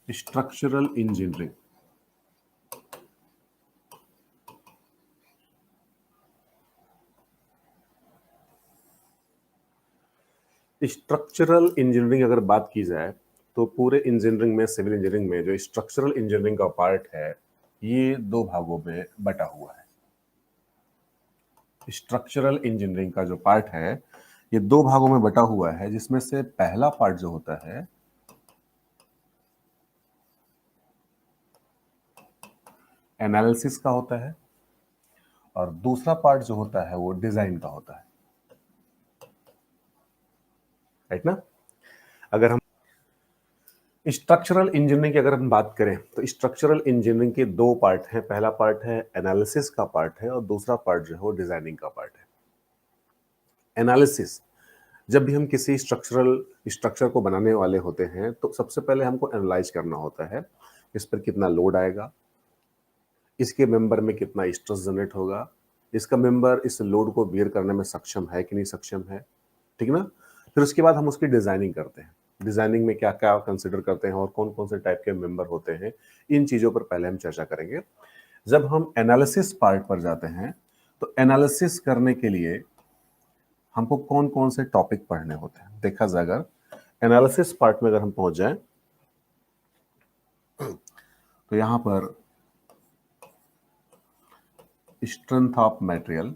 Structural engineering. Structural engineering अगर बात की जाए तो पूरे इंजीनियरिंग में, सिविल इंजीनियरिंग में जो स्ट्रक्चरल इंजीनियरिंग का पार्ट है ये दो भागों में बटा हुआ है। स्ट्रक्चरल इंजीनियरिंग का जो पार्ट है ये दो भागों में बटा हुआ है, जिसमें से पहला पार्ट जो होता है एनालिसिस का होता है और दूसरा पार्ट जो होता है वो डिजाइन का होता है। राइट ना? अगर हम स्ट्रक्चरल इंजीनियरिंग की अगर हम बात करें तो स्ट्रक्चरल इंजीनियरिंग के दो पार्ट हैं। पहला पार्ट है एनालिसिस का पार्ट है और दूसरा पार्ट जो है वो डिजाइनिंग का पार्ट है। एनालिसिस, जब भी हम किसी स्ट्रक्चर को बनाने वाले होते हैं तो सबसे पहले हमको एनालाइज करना होता है इस पर कितना लोड आएगा, इसके मेंबर में कितना स्ट्रेस जनरेट होगा, इसका मेंबर इस लोड को बियर करने में सक्षम है कि नहीं सक्षम है। ठीक ना? फिर उसके बाद हम उसकी डिजाइनिंग करते हैं। डिजाइनिंग में क्या क्या कंसिडर करते हैं और कौन कौन से टाइप के मेंबर होते हैं, इन चीजों पर पहले हम चर्चा करेंगे। जब हम एनालिसिस पार्ट पर जाते हैं तो एनालिसिस करने के लिए हमको कौन कौन से टॉपिक पढ़ने होते हैं। देखा जाए अगर एनालिसिस पार्ट में अगर हम पहुंच जाएं तो यहां पर strength of material,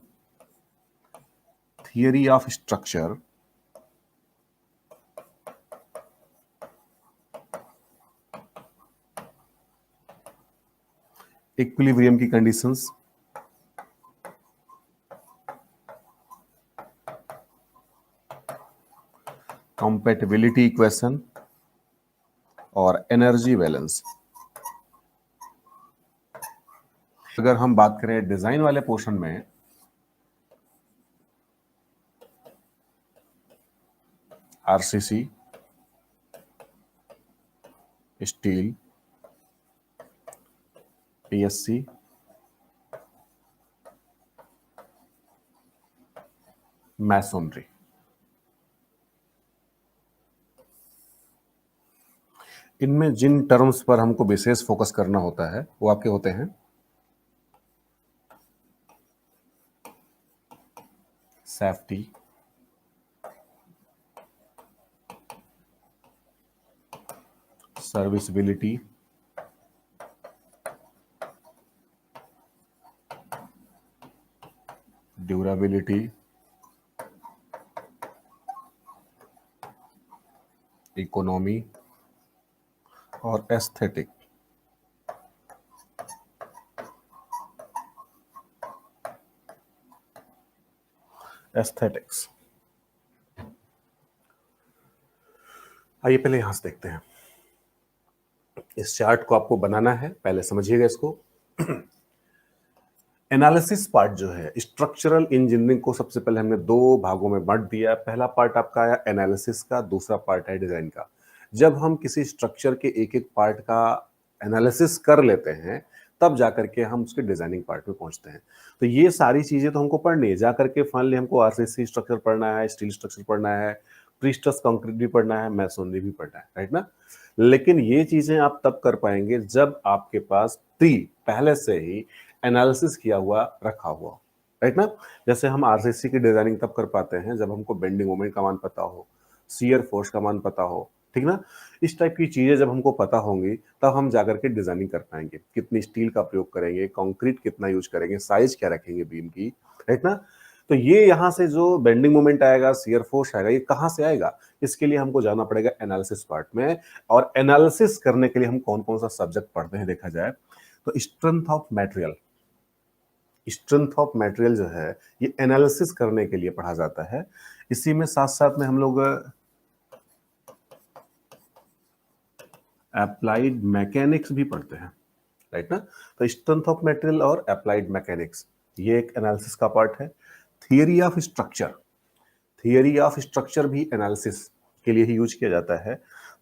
theory of structure, equilibrium की कंडीशंस, कंपैटिबिलिटी इक्वेशन और एनर्जी बैलेंस। अगर हम बात करें डिजाइन वाले पोर्शन में आरसीसी, स्टील, पीएससी, मैसोनरी, इनमें जिन टर्म्स पर हमको विशेष फोकस करना होता है वो आपके होते हैं सेफ्टी, सर्विसबिलिटी, ड्यूरेबिलिटी, इकोनॉमी और एस्थेटिक। एस्थेटिक्स, आइए पहले यहां से देखते हैं। इस चार्ट को आपको बनाना है, पहले समझिएगा इसको। एनालिसिस पार्ट जो है स्ट्रक्चरल इंजीनियरिंग को सबसे पहले हमने दो भागों में बांट दिया। पहला पार्ट आपका आया एनालिसिस का, दूसरा पार्ट है डिजाइन का। जब हम किसी स्ट्रक्चर के एक एक पार्ट का एनालिसिस कर लेते हैं तब जाकर के हम उसके डिजाइनिंग पार्ट में पहुंचते हैं। तो ये सारी चीजें तो हमको पढ़नी है। जाकर के फाइनली हमको आरसीसी स्ट्रक्चर पढ़ना है, स्टील स्ट्रक्चर पढ़ना है, प्रीस्ट्रस कंक्रीट भी पढ़ना है, मैसोनरी भी पढ़ना है। राइट ना? लेकिन ये चीजें आप तब कर पाएंगे जब आपके पास प्री पहले से ही एनालिसिस किया हुआ रखा हुआ। राइट ना? जैसे हम आरसीसी की डिजाइनिंग तब कर पाते हैं जब हमको बेंडिंग मोमेंट का मान पता हो, शियर फोर्स का मान पता हो। ठीक ना? इस टाइप की चीजें जब हमको पता होंगी तब हम जाकर के डिजाइनिंग कर पाएंगे। कितनी स्टील का प्रयोग करेंगे, कंक्रीट कितना यूज करेंगे, साइज क्या रखेंगे बीम की। राइट ना? तो ये यहां से जो बेंडिंग मोमेंट आएगा, शियर फोर्स आएगा, ये कहां से आएगा? इसके लिए हमको जाना पड़ेगा एनालिसिस पार्ट में। और एनालिसिस करने के लिए हम कौन कौन सा सब्जेक्ट पढ़ते हैं देखा जाए तो strength of material. Strength of material जो है ये एनालिसिस करने के लिए पढ़ा जाता है। इसी में साथ साथ में हम लोग अप्लाइड मैकेनिक्स भी पढ़ते हैं। राइट ना? तो स्ट्रेंथ ऑफ मटेरियल और अप्लाइड मैकेनिक्स ये एक एनालिसिस का पार्ट है। Theory of structure, theory of structure भी एनालिसिस के लिए ही यूज किया जाता है।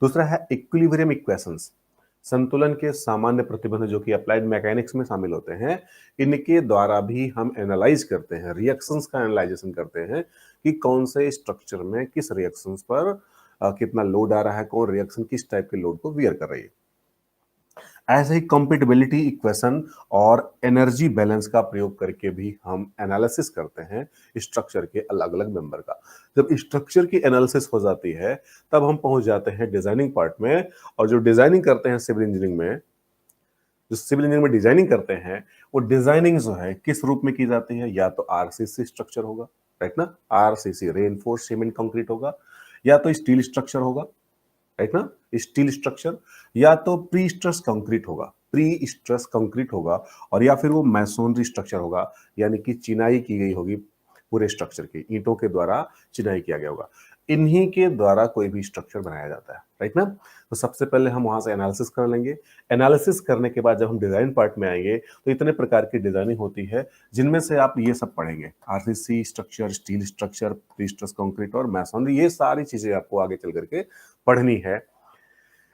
दूसरा है इक्विलिब्रियम इक्वेशंस, संतुलन के सामान्य प्रतिबंध, जो कि अप्लाइड मैकेनिक्स में शामिल होते हैं। इनके द्वारा भी हम एनालाइज करते हैं, रिएक्शंस का एनालाइजेशन करते हैं कि कौन से स्ट्रक्चर में किस रिएक्शंस पर कितना लोड आ रहा है, कौन रिएक्शन किस टाइप के लोड को वियर कर रही है। ऐसे ही कंपैटिबिलिटी इक्वेशन और एनर्जी बैलेंस का प्रयोग करके भी हम एनालिसिस करते हैं स्ट्रक्चर के अलग अलग मेंबर का। जब स्ट्रक्चर की एनालिसिस हो जाती है तब हम पहुंच जाते हैं डिजाइनिंग पार्ट में। और जो डिजाइनिंग करते हैं सिविल इंजीनियरिंग में, जो सिविल इंजीनियरिंग में डिजाइनिंग करते हैं, वो डिजाइनिंग जो है किस रूप में की जाती है, या तो आरसीसी स्ट्रक्चर होगा, राइट ना, आरसीसी रेनफोर्स सीमेंट कंक्रीट होगा, या तो स्टील स्ट्रक्चर होगा, राइट ना, स्टील स्ट्रक्चर, या तो प्री स्ट्रेस कंक्रीट होगा, प्री स्ट्रेस कंक्रीट होगा, और या फिर वो मैसोनरी स्ट्रक्चर होगा, यानी कि चिनाई की गई होगी पूरे स्ट्रक्चर की, ईंटों के द्वारा चिनाई किया गया होगा। इन्हीं के द्वारा कोई भी स्ट्रक्चर बनाया जाता है, राइट ना। तो सबसे पहले हम वहां से एनालिसिस कर लेंगे। एनालिसिस करने के बाद जब हम डिजाइन पार्ट में आएंगे तो इतने प्रकार की डिजाइनिंग होती है जिनमें से आप ये सब पढ़ेंगे, RCC structure, steel structure, pre stress concrete और मैसोनरी, ये सारी चीजें आपको आगे चल करके पढ़नी है।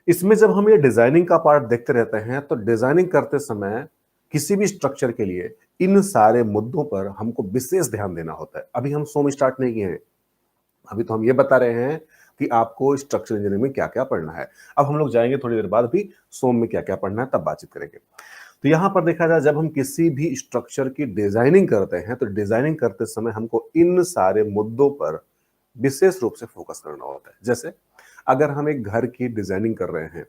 इसमें जब हम ये डिजाइनिंग का पार्ट देखते रहते हैं तो डिजाइनिंग करते समय किसी भी स्ट्रक्चर के लिए इन सारे मुद्दों पर हमको विशेष ध्यान देना होता है। अभी हम सोम स्टार्ट नहीं किए हैं, अभी तो हम ये बता रहे हैं कि आपको स्ट्रक्चरल इंजीनियरिंग में क्या क्या पढ़ना है। अब हम लोग जाएंगे थोड़ी देर बाद भी सोम में क्या क्या पढ़ना है, तब बातचीत करेंगे। तो यहां पर देखा जाए, जब हम किसी भी स्ट्रक्चर की डिजाइनिंग करते हैं तो डिजाइनिंग करते समय हमको इन सारे मुद्दों पर विशेष रूप से फोकस करना होता है। जैसे अगर हम एक घर की डिजाइनिंग कर रहे हैं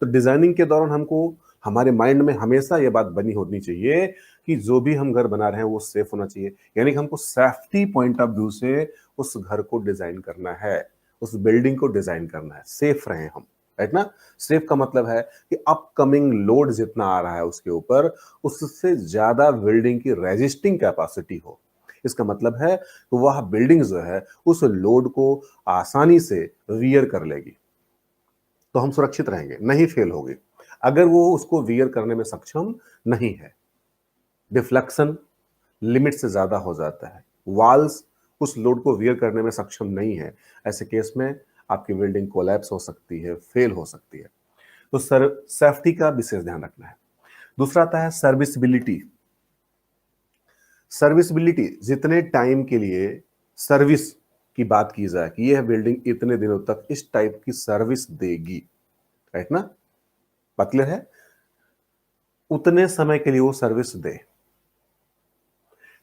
तो डिजाइनिंग के दौरान हमको हमारे माइंड में हमेशा ये बात बनी होनी चाहिए कि जो भी हम घर बना रहे हैं वो सेफ होना चाहिए, यानी कि हमको सेफ्टी पॉइंट ऑफ व्यू से उस घर को डिजाइन करना है, उस बिल्डिंग को डिजाइन करना है, सेफ रहे हम, राइट ना। सेफ का मतलब है कि अपकमिंग लोड जितना आ रहा है उसके ऊपर, उससे ज्यादा बिल्डिंग की रेजिस्टिंग कैपेसिटी हो। इसका मतलब है कि वह बिल्डिंग जो है उस लोड को आसानी से वियर कर लेगी, तो हम सुरक्षित रहेंगे, नहीं फेल होगी। अगर वो उसको वियर करने में सक्षम नहीं है, डिफ्लेक्शन लिमिट से ज्यादा हो जाता है, वॉल्स उस लोड को वियर करने में सक्षम नहीं है, ऐसे केस में आपकी बिल्डिंग कोलैप्स हो सकती है, फेल हो सकती है। तो सर सेफ्टी का विशेष ध्यान रखना है। दूसरा आता है सर्विसबिलिटी। सर्विसबिलिटी, जितने टाइम के लिए सर्विस की बात की जाए कि यह बिल्डिंग इतने दिनों तक इस टाइप की सर्विस देगी, राइट ना, बात क्लियर है, उतने समय के लिए वो सर्विस दे।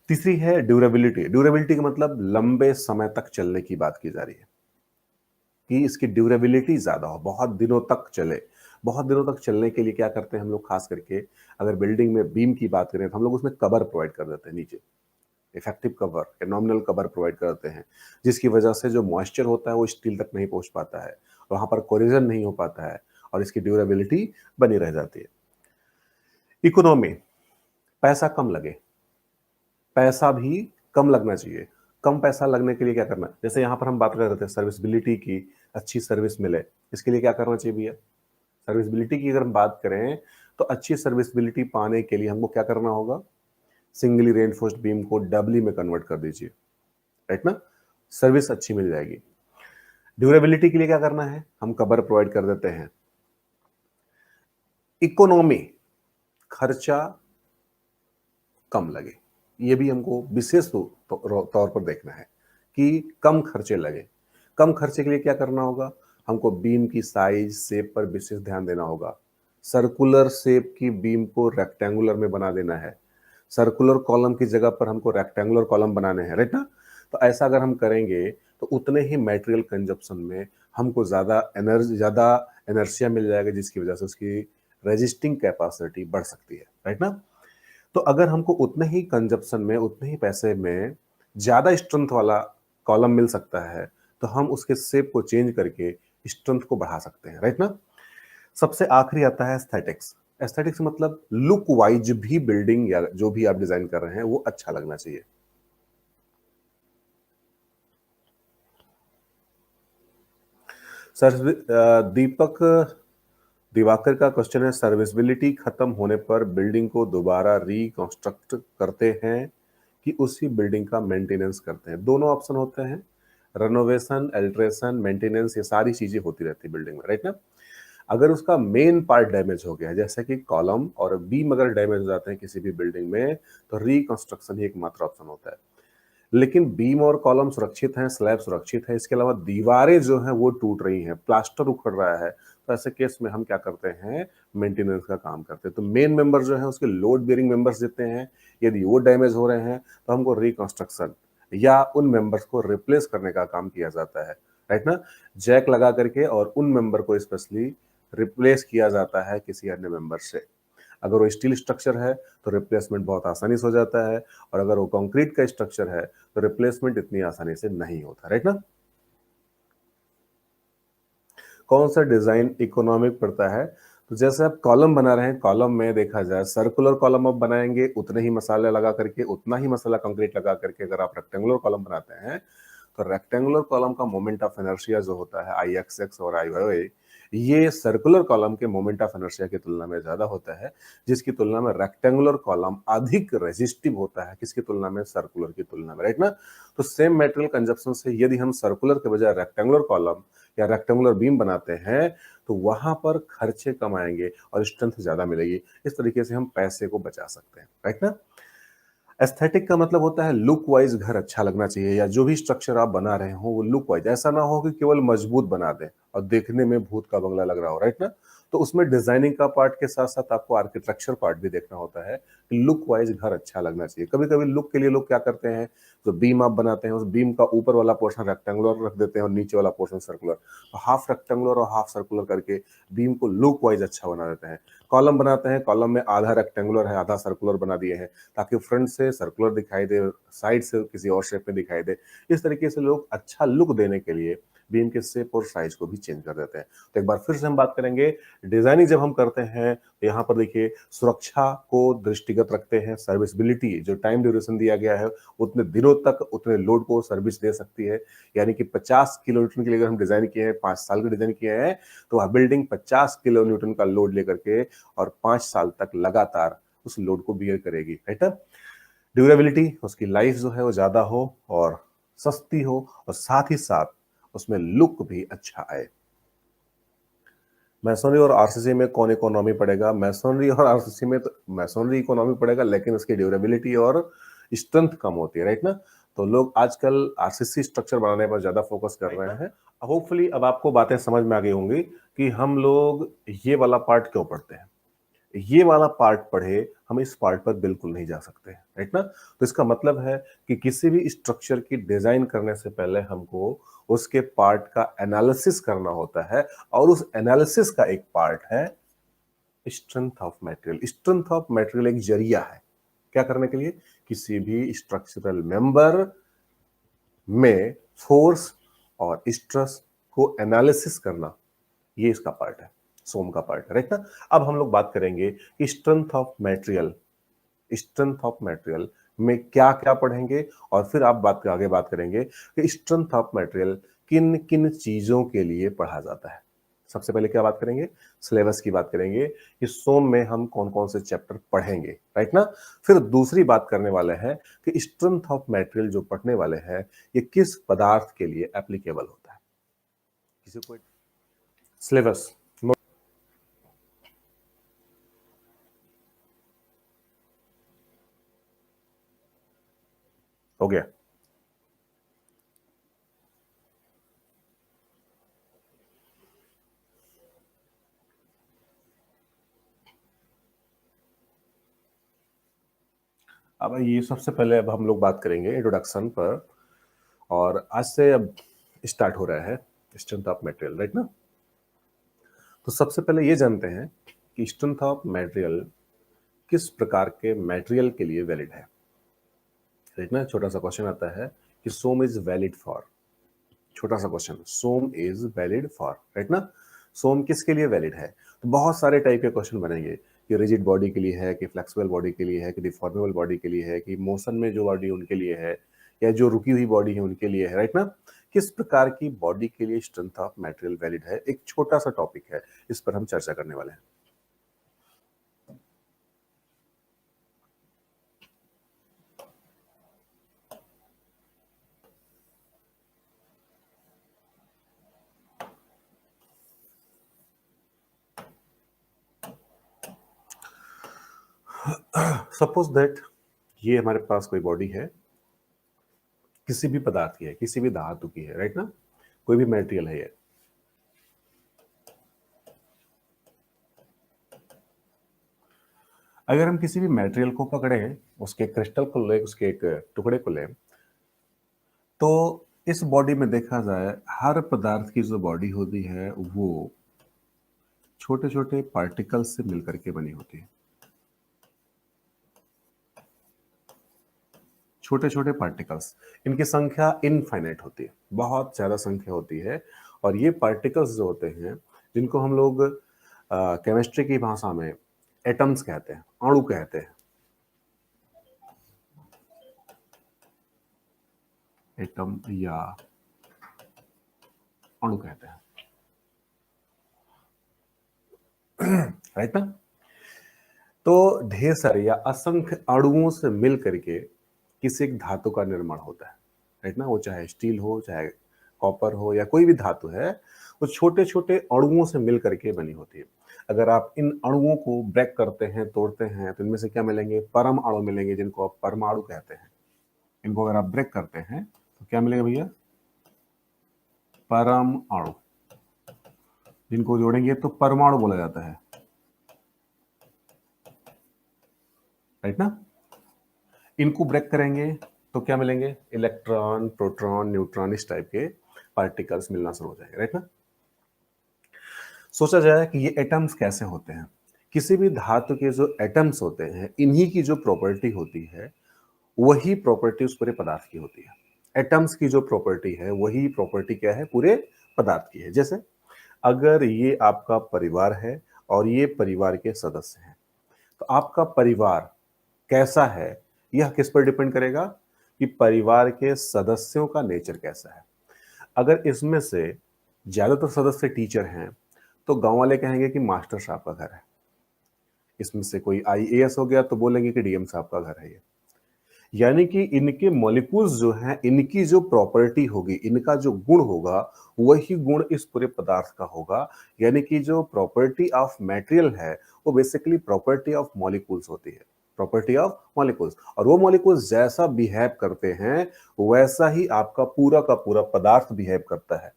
तीसरी है ड्यूरेबिलिटी। ड्यूरेबिलिटी का मतलब लंबे समय तक चलने की बात की जा रही है कि इसकी ड्यूरेबिलिटी ज्यादा हो, बहुत दिनों तक चले। बहुत दिनों तक चलने के लिए क्या करते हैं हम लोग, खास करके अगर बिल्डिंग में बीम की बात करें तो हम लोग उसमें कवर प्रोवाइड कर देते हैं, नीचे इफेक्टिव कवर या नॉमिनल कवर प्रोवाइड करते हैं, जिसकी वजह से जो मॉइस्चर होता है वो स्टील तक नहीं पहुंच पाता है, वहां पर कोरिजन नहीं हो पाता है और इसकी ड्यूरेबिलिटी बनी रह जाती है। इकोनॉमी, पैसा कम लगे, पैसा भी कम लगना चाहिए। कम पैसा लगने के लिए क्या करना है, जैसे यहां पर हम बात कर रहे थे सर्विसबिलिटी की, अच्छी सर्विस मिले, इसके लिए क्या करना चाहिए भैया। सर्विसबिलिटी की अगर हम बात करें तो अच्छी सर्विसबिलिटी पाने के लिए हमको क्या करना होगा, सिंगली रेनफोर्स्ड बीम को डबली में कन्वर्ट कर दीजिए, राइट ना, सर्विस अच्छी मिल जाएगी। ड्यूरेबिलिटी के लिए क्या करना है, हम कवर प्रोवाइड कर देते हैं। इकोनॉमी, खर्चा कम लगे, ये भी हमको विशेष तौर पर देखना है कि कम खर्चे लगे। कम खर्चे के लिए क्या करना होगा, हमको बीम की साइज शेप पर विशेष ध्यान देना होगा। सर्कुलर शेप की बीम को रेक्टेंगुलर में बना देना है, सर्कुलर कॉलम की जगह पर हमको रेक्टेंगुलर कॉलम बनाने हैं, राइट ना। तो ऐसा अगर हम करेंगे तो उतने ही मटेरियल कंजप्शन में हमको ज्यादा एनर्जिया मिल जाएगा, जिसकी वजह से उसकी रेजिस्टिंग कैपेसिटी बढ़ सकती है, राइट ना। तो अगर हमको उतने ही कंजप्शन में, उतने ही पैसे में ज्यादा स्ट्रेंथ वाला कॉलम मिल सकता है तो हम उसके शेप को चेंज करके स्ट्रेंथ को बढ़ा सकते हैं, राइट ना। सबसे आखिरी आता है एस्थेटिक्स। एस्थेटिक्स मतलब लुक वाइज भी बिल्डिंग या जो भी आप डिजाइन कर रहे हैं वो अच्छा लगना चाहिए। सर दीपक दिवाकर का क्वेश्चन है, सर्विसबिलिटी खत्म होने पर बिल्डिंग को दोबारा रिकंस्ट्रक्ट करते हैं कि उसी बिल्डिंग का मेंटेनेंस करते हैं। दोनों ऑप्शन होते हैं, रेनोवेशन, अल्ट्रेशन, मेंटेनेंस, ये सारी चीजें होती रहती है बिल्डिंग में, राइट ना। अगर उसका मेन पार्ट डैमेज हो गया है, जैसे कि कॉलम और बीम अगर डैमेज हो जाते हैं किसी भी बिल्डिंग में, तो रिकंस्ट्रक्शन ही एकमात्र ऑप्शन होता है। लेकिन बीम और कॉलम सुरक्षित हैं, स्लैब सुरक्षित है, इसके अलावा दीवारें जो हैं वो टूट रही हैं, प्लास्टर उखड़ रहा है, तो ऐसे केस में हम क्या करते हैं, मेंटेनेंस का काम करते हैं। तो मेन मेंबर जो है उसके लोड बेयरिंग मेंबर्स जितने हैं, यदि वो डैमेज हो रहे हैं तो हमको रिकंस्ट्रक्शन या उन मेंबर्स को रिप्लेस करने का काम किया जाता है, राइट ना। जैक लगा करके और उन मेंबर को स्पेशली रिप्लेस किया जाता है किसी अन्य मेंबर से। अगर वो स्टील स्ट्रक्चर है तो रिप्लेसमेंट बहुत आसानी से हो जाता है, और अगर वो कंक्रीट का स्ट्रक्चर है तो रिप्लेसमेंट इतनी आसानी से नहीं होता, राइट ना। कौन सा डिजाइन इकोनॉमिक पड़ता है? तो जैसे आप कॉलम बना रहे हैं, कॉलम में देखा जाए सर्कुलर कॉलम आप बनाएंगे उतने ही मसाले लगा करके, उतना ही मसाला कंक्रीट लगा करके। अगर आप रेक्टेंगुलर कॉलम बनाते हैं तो रेक्टेंगुलर कॉलम का मोमेंट ऑफ इनर्शिया जो होता है आई एक्स एक्स और आई वाई, ये सर्कुलर कॉलम के मोमेंट ऑफ इनर्शिया की तुलना में ज्यादा होता है, जिसकी तुलना में रेक्टेंगुलर कॉलम अधिक रेजिस्टिव होता है किसकी तुलना में, सर्कुलर की तुलना में, राइट ना। तो सेम मेटेरियल कंजप्शन से यदि हम सर्कुलर के बजाय रेक्टेंगुलर कॉलम या रेक्टेंगुलर बीम बनाते हैं तो वहां पर खर्चे कम आएंगे और स्ट्रेंथ ज्यादा मिलेगी। इस तरीके से हम पैसे को बचा सकते हैं, राइट ना। एस्थेटिक का मतलब होता है लुक वाइज घर अच्छा लगना चाहिए, या जो भी स्ट्रक्चर आप बना रहे हो वो लुक वाइज, ऐसा ना हो कि केवल मजबूत बना दें और देखने में भूत का बंगला लग रहा हो, राइट ना। तो उसमें डिजाइनिंग का पार्ट के साथ साथ आपको आर्किटेक्चर पार्ट भी देखना होता है कि लुक वाइज घर अच्छा लगना चाहिए। कभी कभी लुक के लिए लोग क्या करते हैं, जो बीम आप बनाते हैं उस बीम का ऊपर वाला पोर्शन रेक्टेंगुलर रख देते हैं और नीचे वाला पोर्शन सर्कुलर, तो हाफ रेक्टेंगुलर और हाफ सर्कुलर करके बीम को लुक वाइज अच्छा बना देते हैं। कॉलम बनाते हैं, कॉलम में आधा रेक्टेंगुलर है आधा सर्कुलर बना दिए हैं ताकि फ्रंट से सर्कुलर दिखाई दे, साइड से किसी और शेप में दिखाई दे। इस तरीके से लोग अच्छा लुक देने के लिए बीम के शेप और साइज को भी चेंज कर देते हैं। तो एक बार फिर से हम बात करेंगे, डिजाइनिंग जब हम करते हैं तो यहाँ पर देखिए सुरक्षा को दृष्टिगत रखते हैं, सर्विसबिलिटी जो टाइम ड्यूरेशन दिया गया है उतने दिनों तक उतने लोड को सर्विस दे सकती है। यानी कि 50 किलो न्यूटन के लिए अगर हम डिजाइन किए हैं, 5 साल का डिजाइन किए हैं, तो वह बिल्डिंग 50 किलो न्यूटन का लोड लेकर के और 5 साल तक लगातार उस लोड को बियर करेगी, राइट। ड्यूरेबिलिटी, उसकी लाइफ जो है वो ज्यादा हो और सस्ती हो, और साथ ही साथ उसमें लुक भी अच्छा आए। मैसनरी और आरसीसी में कौन इकोनॉमी पड़ेगा? मैसनरी और आरसीसी में तो मैसनरी इकोनॉमी पड़ेगा, लेकिन उसकी ड्यूरेबिलिटी और स्ट्रेंथ कम होती है, राइट ना। तो लोग आजकल आरसीसी स्ट्रक्चर बनाने पर ज्यादा फोकस कर रहे हैं। होपफुली अब आपको बातें समझ में आ गई होंगी कि हम लोग ये वाला पार्ट क्यों पढ़ते हैं। ये वाला पार्ट पढ़े हम इस पार्ट पर बिल्कुल नहीं जा सकते, राइट ना। तो इसका मतलब है कि किसी भी स्ट्रक्चर की डिजाइन करने से पहले हमको उसके पार्ट का एनालिसिस करना होता है, और उस एनालिसिस का एक पार्ट है strength of material. Strength of material एक जरिया है क्या करने के लिए, किसी भी स्ट्रक्चरल मेंबर में फोर्स और स्ट्रेस को एनालिसिस करना, ये इसका पार्ट है, सोम का पार्ट है, राइट ना। अब हम लोग बात करेंगे कि strength of material, strength of material में क्या क्या पढ़ेंगे, और फिर आप आगे बात करेंगे कि स्ट्रेंथ ऑफ मटेरियल किन किन चीजों के लिए पढ़ा जाता है। सबसे पहले क्या बात करेंगे, सिलेबस की बात करेंगे कि सोम में हम कौन कौन से चैप्टर पढ़ेंगे, राइट ना। फिर दूसरी बात करने वाले हैं कि स्ट्रेंथ ऑफ मटेरियल जो पढ़ने वाले हैं ये किस पदार्थ के लिए एप्लीकेबल होता है। किसी को सिलेबस हो गया। अब ये सबसे पहले अब हम लोग बात करेंगे इंट्रोडक्शन पर, और आज से अब स्टार्ट हो रहा है स्ट्रेंथ ऑफ मटेरियल, राइट ना। तो सबसे पहले ये जानते हैं कि स्ट्रेंथ ऑफ मटेरियल किस प्रकार के मटेरियल के लिए वैलिड है, राइट ना। छोटा सा क्वेश्चन आता है कि सोम इज वैलिड फॉर, छोटा सा question, some is valid for, right ना। सोम किसके लिए वैलिड है? तो बहुत सारे टाइप के क्वेश्चन बनेंगे कि रिजिड बॉडी के लिए है, कि फ्लेक्सिबल बॉडी के लिए है, कि डिफॉर्मेबल बॉडी के लिए है, कि मोशन में जो बॉडी उनके लिए है, या जो रुकी हुई बॉडी है उनके लिए है, राइट ना। किस प्रकार की बॉडी के लिए स्ट्रेंथ ऑफ मटेरियल वैलिड है, एक छोटा सा टॉपिक है, इस पर हम चर्चा करने वाले हैं। सपोज दैट ये हमारे पास कोई बॉडी है, किसी भी पदार्थ की है, किसी भी धातु की है, राइट ना, कोई भी मटेरियल है ये। अगर हम किसी भी मटेरियल को पकड़ें, उसके क्रिस्टल को लें, उसके एक टुकड़े को लें, तो इस बॉडी में देखा जाए हर पदार्थ की जो बॉडी होती है वो छोटे छोटे पार्टिकल्स से मिलकर के बनी होती है। छोटे छोटे पार्टिकल्स, इनकी संख्या इनफाइनाइट होती है, बहुत ज़्यादा संख्या होती है। और ये पार्टिकल्स जो होते हैं, जिनको हम लोग केमिस्ट्री की भाषा में एटम्स कहते हैं, अणु कहते हैं। एटम या अणु कहते हैं, राइट ना। तो ढेर सारे या असंख्य अणुओं से मिल करके किसी एक धातु का निर्माण होता है, राइट ना। वो चाहे स्टील हो, चाहे कॉपर हो, या कोई भी धातु है, वो छोटे छोटे अणुओं से मिल करके बनी होती है। अगर आप इन अणुओं को ब्रेक करते हैं, तोड़ते हैं, तो इनमें से क्या मिलेंगे? परम अणु मिलेंगे, जिनको आप परमाणु कहते हैं। इनको अगर आप ब्रेक करते हैं तो क्या मिलेगा भैया? परम अणु। जिनको जोड़ेंगे तो परमाणु बोला जाता है, राइट ना। इनको ब्रेक करेंगे तो क्या मिलेंगे? इलेक्ट्रॉन, प्रोटॉन, न्यूट्रॉन, इस टाइप के पार्टिकल्स मिलना शुरू हो जाएंगे, राइट ना। सोचा जाए कि ये एटम्स कैसे होते हैं। किसी भी धातु के जो एटम्स होते हैं, इन्हीं की जो प्रॉपर्टी होती है, वही प्रॉपर्टी उस पूरे पदार्थ की होती है। एटम्स की जो प्रॉपर्टी है, वही प्रॉपर्टी क्या है? पूरे पदार्थ की है। जैसे अगर ये आपका परिवार है और ये परिवार के सदस्य हैं, तो आपका परिवार कैसा है, यह किस पर डिपेंड करेगा? कि परिवार के सदस्यों का नेचर कैसा है। अगर इसमें से ज्यादातर सदस्य टीचर हैं, तो गांव वाले कहेंगे कि मास्टर साहब का घर है। इसमें से कोई आईएएस हो गया तो बोलेंगे कि डीएम साहब का घर है ये। यानी कि इनके मॉलिक्यूल्स जो हैं, इनकी जो प्रॉपर्टी होगी, इनका जो गुण होगा, वही गुण इस पूरे पदार्थ का होगा। यानी कि जो प्रॉपर्टी ऑफ मटेरियल है, वो बेसिकली प्रॉपर्टी ऑफ मॉलिक्यूल्स होती है। प्रॉपर्टी ऑफ मॉलिक्यूल्स, और वो मॉलिक्यूल्स जैसा बिहेव करते हैं, वैसा ही आपका पूरा का पूरा पदार्थ बिहेव करता है।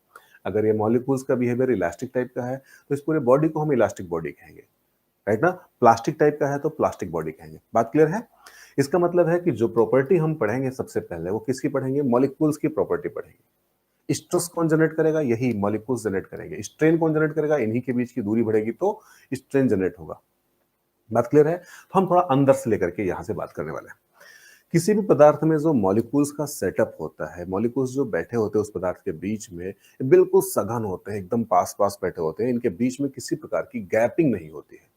अगर ये मॉलिक्यूल्स का बिहेवियर इलास्टिक टाइप का है, तो इस पूरे बॉडी को हम इलास्टिक बॉडी कहेंगे, राइट ना। प्लास्टिक टाइप का है तो प्लास्टिक बॉडी कहेंगे। बात क्लियर है? इसका मतलब है कि जो प्रॉपर्टी हम पढ़ेंगे सबसे पहले, वो किसकी पढ़ेंगे? मॉलिक्यूल्स की प्रॉपर्टी पढ़ेंगे। स्ट्रेस कौन जनरेट करेगा? यही मॉलिक्यूल्स जनरेट करेंगे। स्ट्रेन कौन जनरेट करेगा? इन्हीं के बीच की दूरी बढ़ेगी तो स्ट्रेन जनरेट होगा। बात क्लियर है? तो हम थोड़ा अंदर से लेकर के यहां से बात करने वाले हैं। किसी भी पदार्थ में जो मॉलिक्यूल्स का सेटअप होता है, मॉलिक्यूल्स जो बैठे होते हैं उस पदार्थ के बीच में, बिल्कुल सघन होते हैं, एकदम पास पास बैठे होते हैं। इनके बीच में किसी प्रकार की गैपिंग नहीं होती है,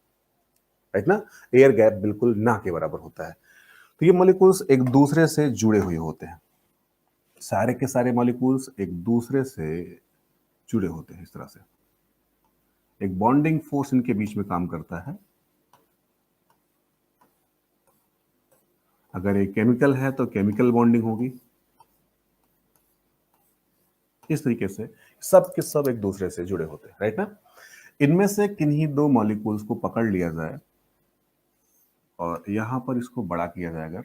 राइट ना। एयर गैप बिल्कुल ना के बराबर होता है। तो ये मॉलिक्यूल्स एक दूसरे से जुड़े हुए होते हैं। सारे के सारे मॉलिक्यूल्स एक दूसरे से जुड़े होते हैं। इस तरह से एक बॉन्डिंग फोर्स इनके बीच में काम करता है। अगर एक केमिकल है तो केमिकल बॉन्डिंग होगी। इस तरीके से सब के सब एक दूसरे से जुड़े होते हैं, राइट ना। इनमें से किन्हीं दो मॉलिक्यूल्स को पकड़ लिया जाए और यहां पर इसको बड़ा किया जाए, अगर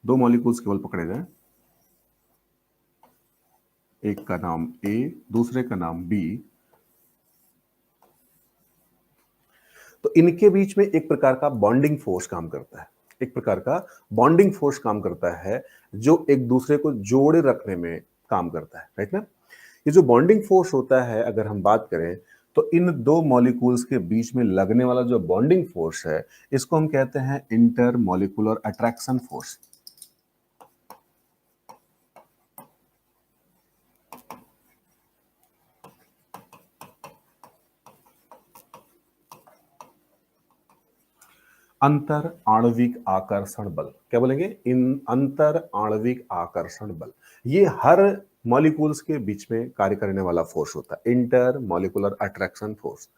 दो मॉलिक्यूल्स केवल पकड़े जाए, एक का नाम ए, दूसरे का नाम बी, तो इनके बीच में एक प्रकार का बॉन्डिंग फोर्स काम करता है। एक प्रकार का बॉन्डिंग फोर्स काम करता है, जो एक दूसरे को जोड़े रखने में काम करता है, राइट ना। ये जो बॉन्डिंग फोर्स होता है, अगर हम बात करें, तो इन दो मॉलिक्यूल्स के बीच में लगने वाला जो बॉन्डिंग फोर्स है, इसको हम कहते हैं इंटर मॉलिक्यूलर अट्रैक्शन फोर्स। अंतर आणविक आकर्षण बल, क्या बोलेंगे? इन अंतर आणविक आकर्षण बल, ये हर मॉलिक्यूल्स के बीच में कार्य करने वाला फोर्स होता है, inter molecular attraction force.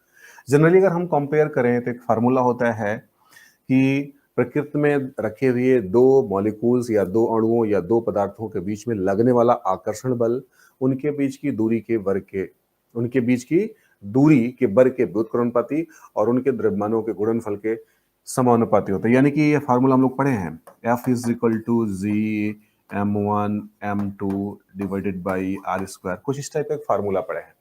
Generally अगर हम कंपेयर करें तो एक फार्मूला होता है कि प्रकृति में रखे हुए दो मॉलिक्यूल्स या दो अणुओं या दो पदार्थों के बीच में लगने वाला आकर्षण बल, उनके बीच की दूरी के वर्ग के, उनके बीच की दूरी के वर्ग के व्युत्क्रमानुपाती और उनके द्रव्यमानों के गुणनफल के समानुपाती होता है। यानी कि ये फार्मूला हम लोग पढ़े हैं, F is equal to G m1 m2 divided by r square, कुछ इस टाइप का एक फार्मूला पढ़े हैं,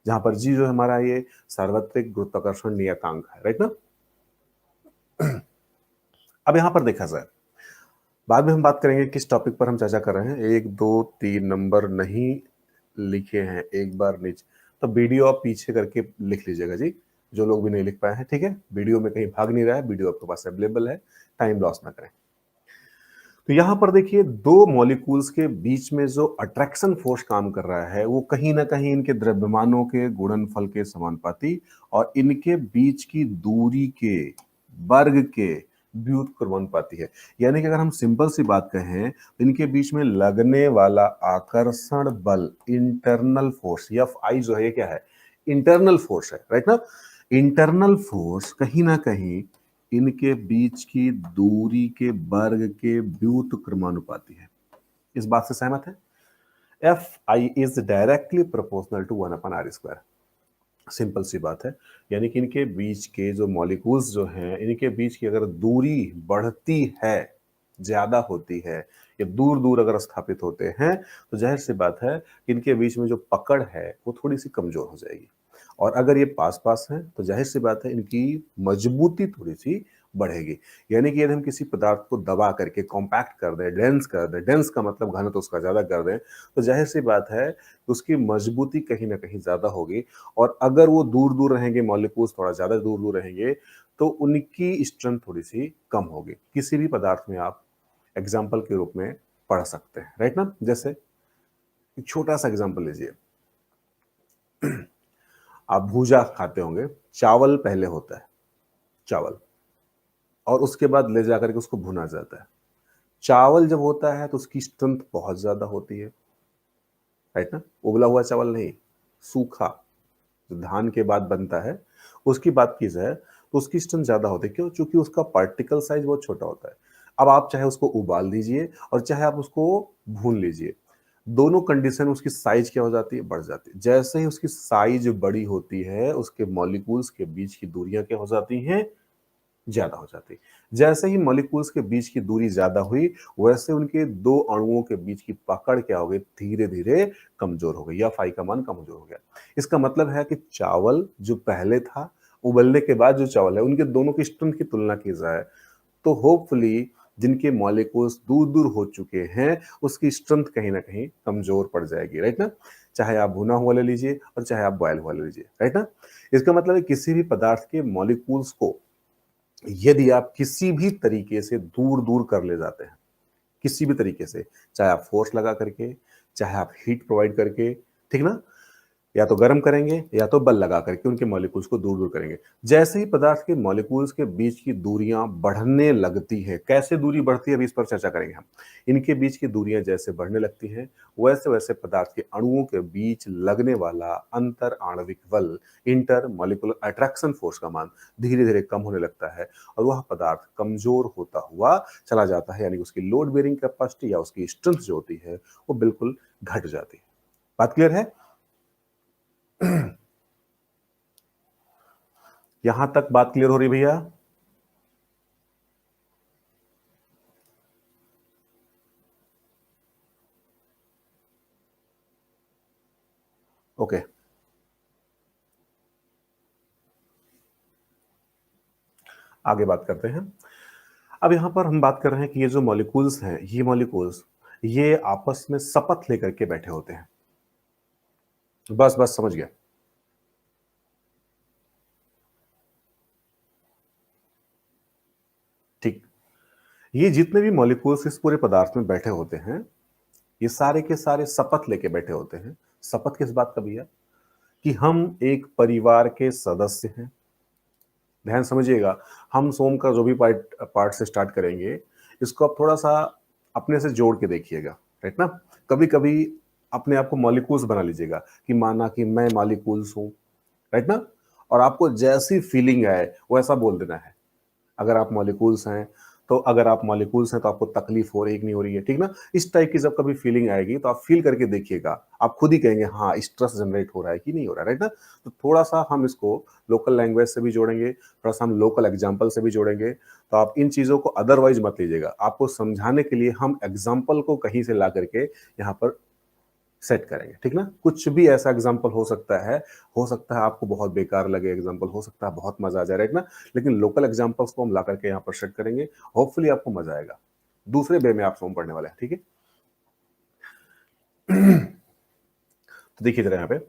जहां पर जी जो हमारा ये सार्वत्रिक गुरुत्वाकर्षण नियतांक है, राइट ना। अब यहां पर देखा जाए, बाद में हम बात करेंगे किस टॉपिक पर हम चर्चा कर रहे हैं। 1 2 3 नंबर नहीं लिखे हैं, एक बार नीचे तो वीडियो आप पीछे करके लिख लीजिएगा जी, जो लोग भी नहीं लिख पाए हैं। ठीक है, वीडियो में कहीं भाग नहीं रहा है, वीडियो आपके पास अवेलेबल है, टाइम लॉस ना करें। तो यहां पर देखिए, दो मॉलिक्यूल्स के बीच में जो अट्रैक्शन फोर्स काम कर रहा है वो कहीं ना कहीं इनके द्रव्यमानों के गुणनफल के समानुपाती और इनके बीच की दूरी के वर्ग के व्युत्क्रमानुपाती है। यानी कि अगर हम सिंपल सी बात कहें तो इनके बीच में लगने वाला आकर्षण बल, इंटरनल फोर्स, एफ आई जो है ये क्या है, इंटरनल फोर्स है, राइट ना। इंटरनल फोर्स कहीं ना कहीं इनके बीच की दूरी के वर्ग के व्युत्क्रमानुपाती है। इस बात से सहमत है? F I is directly proportional to 1/r²। Simple सी बात है, यानी कि इनके बीच के जो मॉलिक्यूल्स जो हैं, इनके बीच की अगर दूरी बढ़ती है, ज्यादा होती है, या दूर दूर अगर स्थापित होते हैं, तो जाहिर सी बात है इनके बीच में जो पकड़ है वो थोड़ी सी कमजोर हो जाएगी। और अगर ये पास पास हैं तो जाहिर सी बात है इनकी मजबूती थोड़ी सी बढ़ेगी। यानी कि यदि हम किसी पदार्थ को दबा करके कॉम्पैक्ट कर दें, डेंस कर दें, डेंस का मतलब घनत्व उसका ज्यादा कर दें, तो जाहिर सी बात है उसकी मजबूती कहीं ना कहीं ज्यादा होगी। और अगर वो दूर दूर रहेंगे, मॉलिक्यूल्स थोड़ा ज्यादा दूर दूर रहेंगे, तो उनकी स्ट्रेंथ थोड़ी सी कम होगी। किसी भी पदार्थ में आप एग्जाम्पल के रूप में पढ़ सकते हैं, राइट ना। जैसे एक छोटा सा एग्जाम्पल लीजिए, आप भूजा खाते होंगे, चावल पहले होता है, चावल, और उसके बाद ले जाकर के उसको भुना जाता है। चावल जब होता है तो उसकी स्ट्रेंथ बहुत ज्यादा होती है, राइट ना। उबला हुआ चावल नहीं, सूखा जो धान के बाद बनता है उसकी बात की जाए तो उसकी स्ट्रेंथ ज्यादा होती है। क्यों? क्योंकि उसका पार्टिकल साइज बहुत छोटा होता है। अब आप चाहे उसको उबाल दीजिए और चाहे आप उसको भून लीजिए, दोनों कंडीशन उसकी साइज क्या हो जाती है, बढ़ जाती है। जैसे ही उसकी साइज बड़ी होती है, उसके मॉलिक्यूल्स के बीच की दूरियां क्या हो जाती हैं, ज्यादा हो जाती। जैसे ही मॉलिक्यूल्स के बीच की दूरी ज्यादा हुई, वैसे उनके दो अणुओं के बीच की पकड़ क्या हो गई, धीरे धीरे कमजोर हो गई, या फाई का मान कमजोर हो गया। इसका मतलब है कि चावल जो पहले था, उबलने के बाद जो चावल है, उनके दोनों की स्ट्रेंथ की तुलना की जाए तो होपफुली जिनके मॉलिक्यूल्स दूर दूर हो चुके हैं उसकी स्ट्रेंथ कहीं ना कहीं कमजोर पड़ जाएगी, राइट ना। चाहे आप भुना हुआ ले लीजिए और चाहे आप बॉयल हुआ ले लीजिए, राइट ना। इसका मतलब है किसी भी पदार्थ के मॉलिक्यूल्स को यदि आप किसी भी तरीके से दूर दूर कर ले जाते हैं, किसी भी तरीके से, चाहे आप फोर्स लगा करके, चाहे आप हीट प्रोवाइड करके, ठीक ना, या तो गर्म करेंगे या तो बल लगा करके उनके मॉलिक्यूल्स को दूर दूर करेंगे। जैसे ही पदार्थ के मॉलिक्यूल्स के बीच की दूरियां बढ़ने लगती है, कैसे दूरी बढ़ती है अभी इस पर चर्चा करेंगे हम। इनके बीच की दूरियां जैसे बढ़ने लगती हैं, वैसे वैसे पदार्थ के अणुओं के बीच लगने वाला अंतर आणविक बल, इंटर मॉलिक्यूलर अट्रैक्शन फोर्स का मान धीरे धीरे कम होने लगता है और वह पदार्थ कमजोर होता हुआ चला जाता है। यानी उसकी लोड बेरिंग कैपेसिटी या उसकी स्ट्रेंथ जो होती है वो बिल्कुल घट जाती है। बात क्लियर है? यहां तक बात क्लियर हो रही भैया? ओके, आगे बात करते हैं। अब यहां पर हम बात कर रहे हैं कि ये जो मॉलिक्यूल्स हैं, ये मॉलिक्यूल्स ये आपस में शपथ लेकर के बैठे होते हैं। बस बस समझ गया। ठीक, ये जितने भी मॉलिक्यूल्स इस पूरे पदार्थ में बैठे होते हैं, ये सारे के सारे शपथ लेके बैठे होते हैं। शपथ किस बात का भैया? कि हम एक परिवार के सदस्य हैं। ध्यान समझिएगा, हम सोम का जो भी पार्ट पार्ट से स्टार्ट करेंगे, इसको आप थोड़ा सा अपने से जोड़ के देखिएगा, राइट ना। कभी कभी अपने आप को मॉलिक्यूल्स बना लीजिएगा कि माना कि मैं मॉलिक्यूल्स हूं, राइट ना। और आपको जैसी फीलिंग आए वैसा बोल देना है। अगर आप मॉलिक्यूल्स हैं तो अगर आप मॉलिक्यूल्स हैं तो आपको तकलीफ हो रही है कि नहीं हो रही है, ठीक ना। इस टाइप की जब कभी फीलिंग आएगी तो आप फील करके देखिएगा, आप खुद ही कहेंगे हाँ स्ट्रेस जनरेट हो रहा है कि नहीं हो रहा है, राइट ना। तो थोड़ा सा हम इसको लोकल लैंग्वेज से भी जोड़ेंगे, थोड़ा सा हम लोकल एग्जाम्पल से भी जोड़ेंगे। तो आप इन चीजों को अदरवाइज मत लीजिएगा, आपको समझाने के लिए हम एग्जाम्पल को कहीं से ला करके यहाँ पर सेट करेंगे, ठीक ना। कुछ भी ऐसा एग्जांपल हो सकता है आपको बहुत बेकार लगे एग्जांपल, हो सकता है बहुत मजा आ जाए, राइट ना। लेकिन लोकल एग्जांपल्स को हम ला करके यहाँ पर सेट करेंगे, होपफुली आपको मजा आएगा। दूसरे वे में आप फॉर्म पढ़ने वाले हैं, ठीक है। तो देखिए जरा यहाँ पे,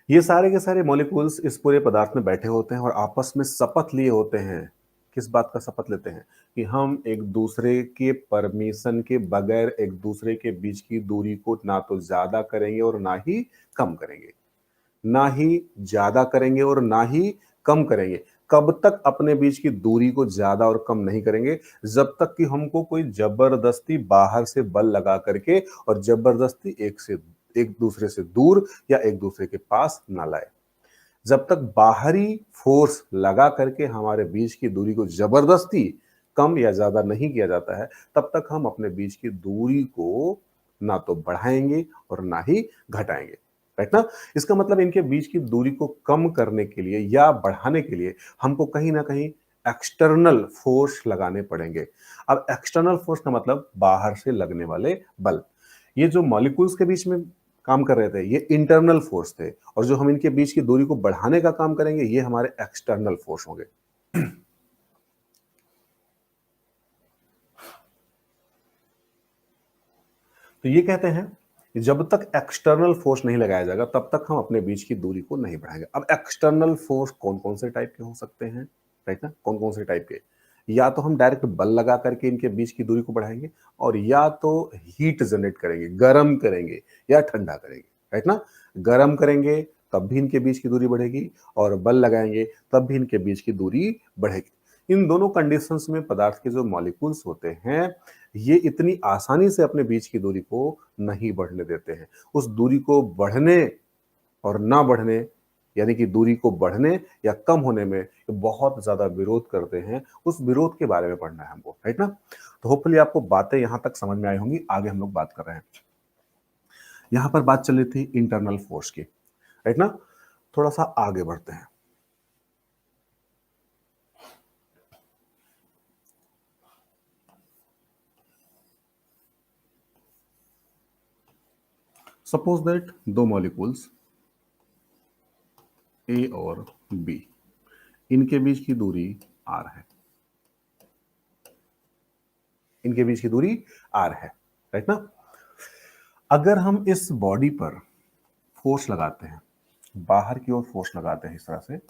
ये सारे के सारे मॉलिक्यूल्स इस पूरे पदार्थ में बैठे होते हैं और आपस में शपथ लिए होते हैं। किस बात का शपथ लेते हैं? कि हम एक दूसरे के परमिशन के बगैर एक दूसरे के बीच की दूरी को ना तो ज्यादा करेंगे और ना ही कम करेंगे। ना ही ज्यादा करेंगे और ना ही कम करेंगे। कब तक अपने बीच की दूरी को ज्यादा और कम नहीं करेंगे? जब तक कि हमको कोई जबरदस्ती बाहर से बल लगा करके और जबरदस्ती एक दूसरे से दूर या एक दूसरे के पास ना लाए। जब तक बाहरी फोर्स लगा करके हमारे बीच की दूरी को जबरदस्ती कम या ज्यादा नहीं किया जाता है, तब तक हम अपने बीच की दूरी को ना तो बढ़ाएंगे और ना ही घटाएंगे, राइट ना। इसका मतलब इनके बीच की दूरी को कम करने के लिए या बढ़ाने के लिए हमको कहीं ना कहीं एक्सटर्नल फोर्स लगाने पड़ेंगे। अब एक्सटर्नल फोर्स का मतलब बाहर से लगने वाले बल। ये जो मॉलिक्यूल्स के बीच में काम कर रहे थे ये इंटरनल फोर्स थे, और जो हम इनके बीच की दूरी को बढ़ाने का काम करेंगे ये हमारे एक्सटर्नल फोर्स होंगे। तो ये कहते हैं कि जब तक एक्सटर्नल फोर्स नहीं लगाया जाएगा तब तक हम अपने बीच की दूरी को नहीं बढ़ाएंगे। अब एक्सटर्नल फोर्स कौन कौन से टाइप के हो सकते हैं, राइट ना, कौन कौन से टाइप के? या तो हम डायरेक्ट बल लगा करके इनके बीच की दूरी को बढ़ाएंगे, और या तो हीट जनरेट करेंगे, गर्म करेंगे या ठंडा करेंगे, राइट ना। गर्म करेंगे तब भी इनके बीच की दूरी बढ़ेगी, और बल लगाएंगे तब भी इनके बीच की दूरी बढ़ेगी। इन दोनों कंडीशंस में पदार्थ के जो मॉलिक्यूल्स होते हैं ये इतनी आसानी से अपने बीच की दूरी को नहीं बढ़ने देते हैं। उस दूरी को बढ़ने और ना बढ़ने, यानी कि दूरी को बढ़ने या कम होने में बहुत ज्यादा विरोध करते हैं। उस विरोध के बारे में पढ़ना है हमको, राइट ना। तो होपफुली आपको बातें यहां तक समझ में आई होंगी। आगे हम लोग बात कर रहे हैं, यहां पर बात चल रही थी इंटरनल फोर्स की, राइट ना। थोड़ा सा आगे बढ़ते हैं। सपोज दैट दो मॉलिक्यूल्स ए और बी, इनके बीच की दूरी आर है, इनके बीच की दूरी आर है, राइट ना। अगर हम इस बॉडी पर फोर्स लगाते हैं, बाहर की ओर फोर्स लगाते हैं, इस तरह से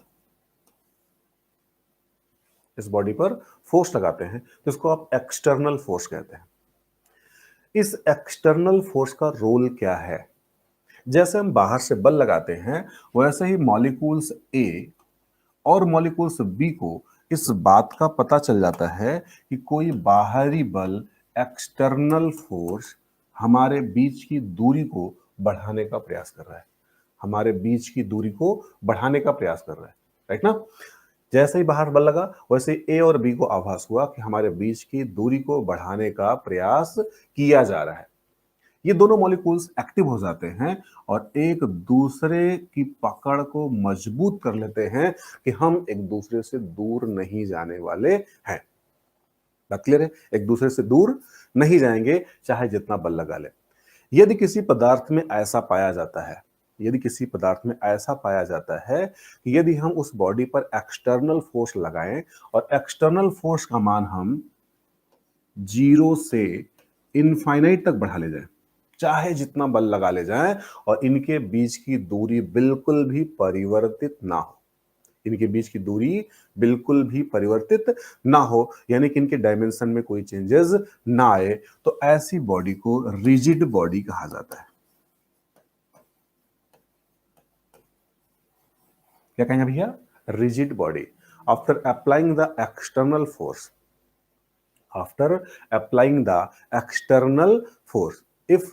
इस बॉडी पर फोर्स लगाते हैं, तो इसको आप एक्सटर्नल फोर्स कहते हैं। इस एक्सटर्नल फोर्स का रोल क्या है? जैसे हम बाहर से बल लगाते हैं वैसे ही मॉलिक्यूल्स ए और मॉलिक्यूल्स बी को इस बात का पता चल जाता है कि कोई बाहरी बल, एक्सटर्नल फोर्स हमारे बीच की दूरी को बढ़ाने का प्रयास कर रहा है, हमारे बीच की दूरी को बढ़ाने का प्रयास कर रहा है, राइट ना। जैसे ही बाहर बल लगा वैसे ए और बी को आभास हुआ कि हमारे बीच की दूरी को बढ़ाने का प्रयास किया जा रहा है। ये दोनों मॉलिक्यूल्स एक्टिव हो जाते हैं और एक दूसरे की पकड़ को मजबूत कर लेते हैं कि हम एक दूसरे से दूर नहीं जाने वाले हैं। बात क्लियर है? एक दूसरे से दूर नहीं जाएंगे चाहे जितना बल लगा ले। यदि किसी पदार्थ में ऐसा पाया जाता है, यदि किसी पदार्थ में ऐसा पाया जाता है कि यदि हम उस बॉडी पर एक्सटर्नल फोर्स लगाएं और एक्सटर्नल फोर्स का मान हम 0 से इनफाइनाइट तक बढ़ा ले जाएं, चाहे जितना बल लगा ले जाएं, और इनके बीच की दूरी बिल्कुल भी परिवर्तित ना हो, इनके बीच की दूरी बिल्कुल भी परिवर्तित ना हो, यानी कि इनके डायमेंशन में कोई चेंजेस ना आए, तो ऐसी बॉडी को रिजिड बॉडी कहा जाता है। क्या कहेंगे भैया? Rigid body. After applying the external force, after applying the external force, if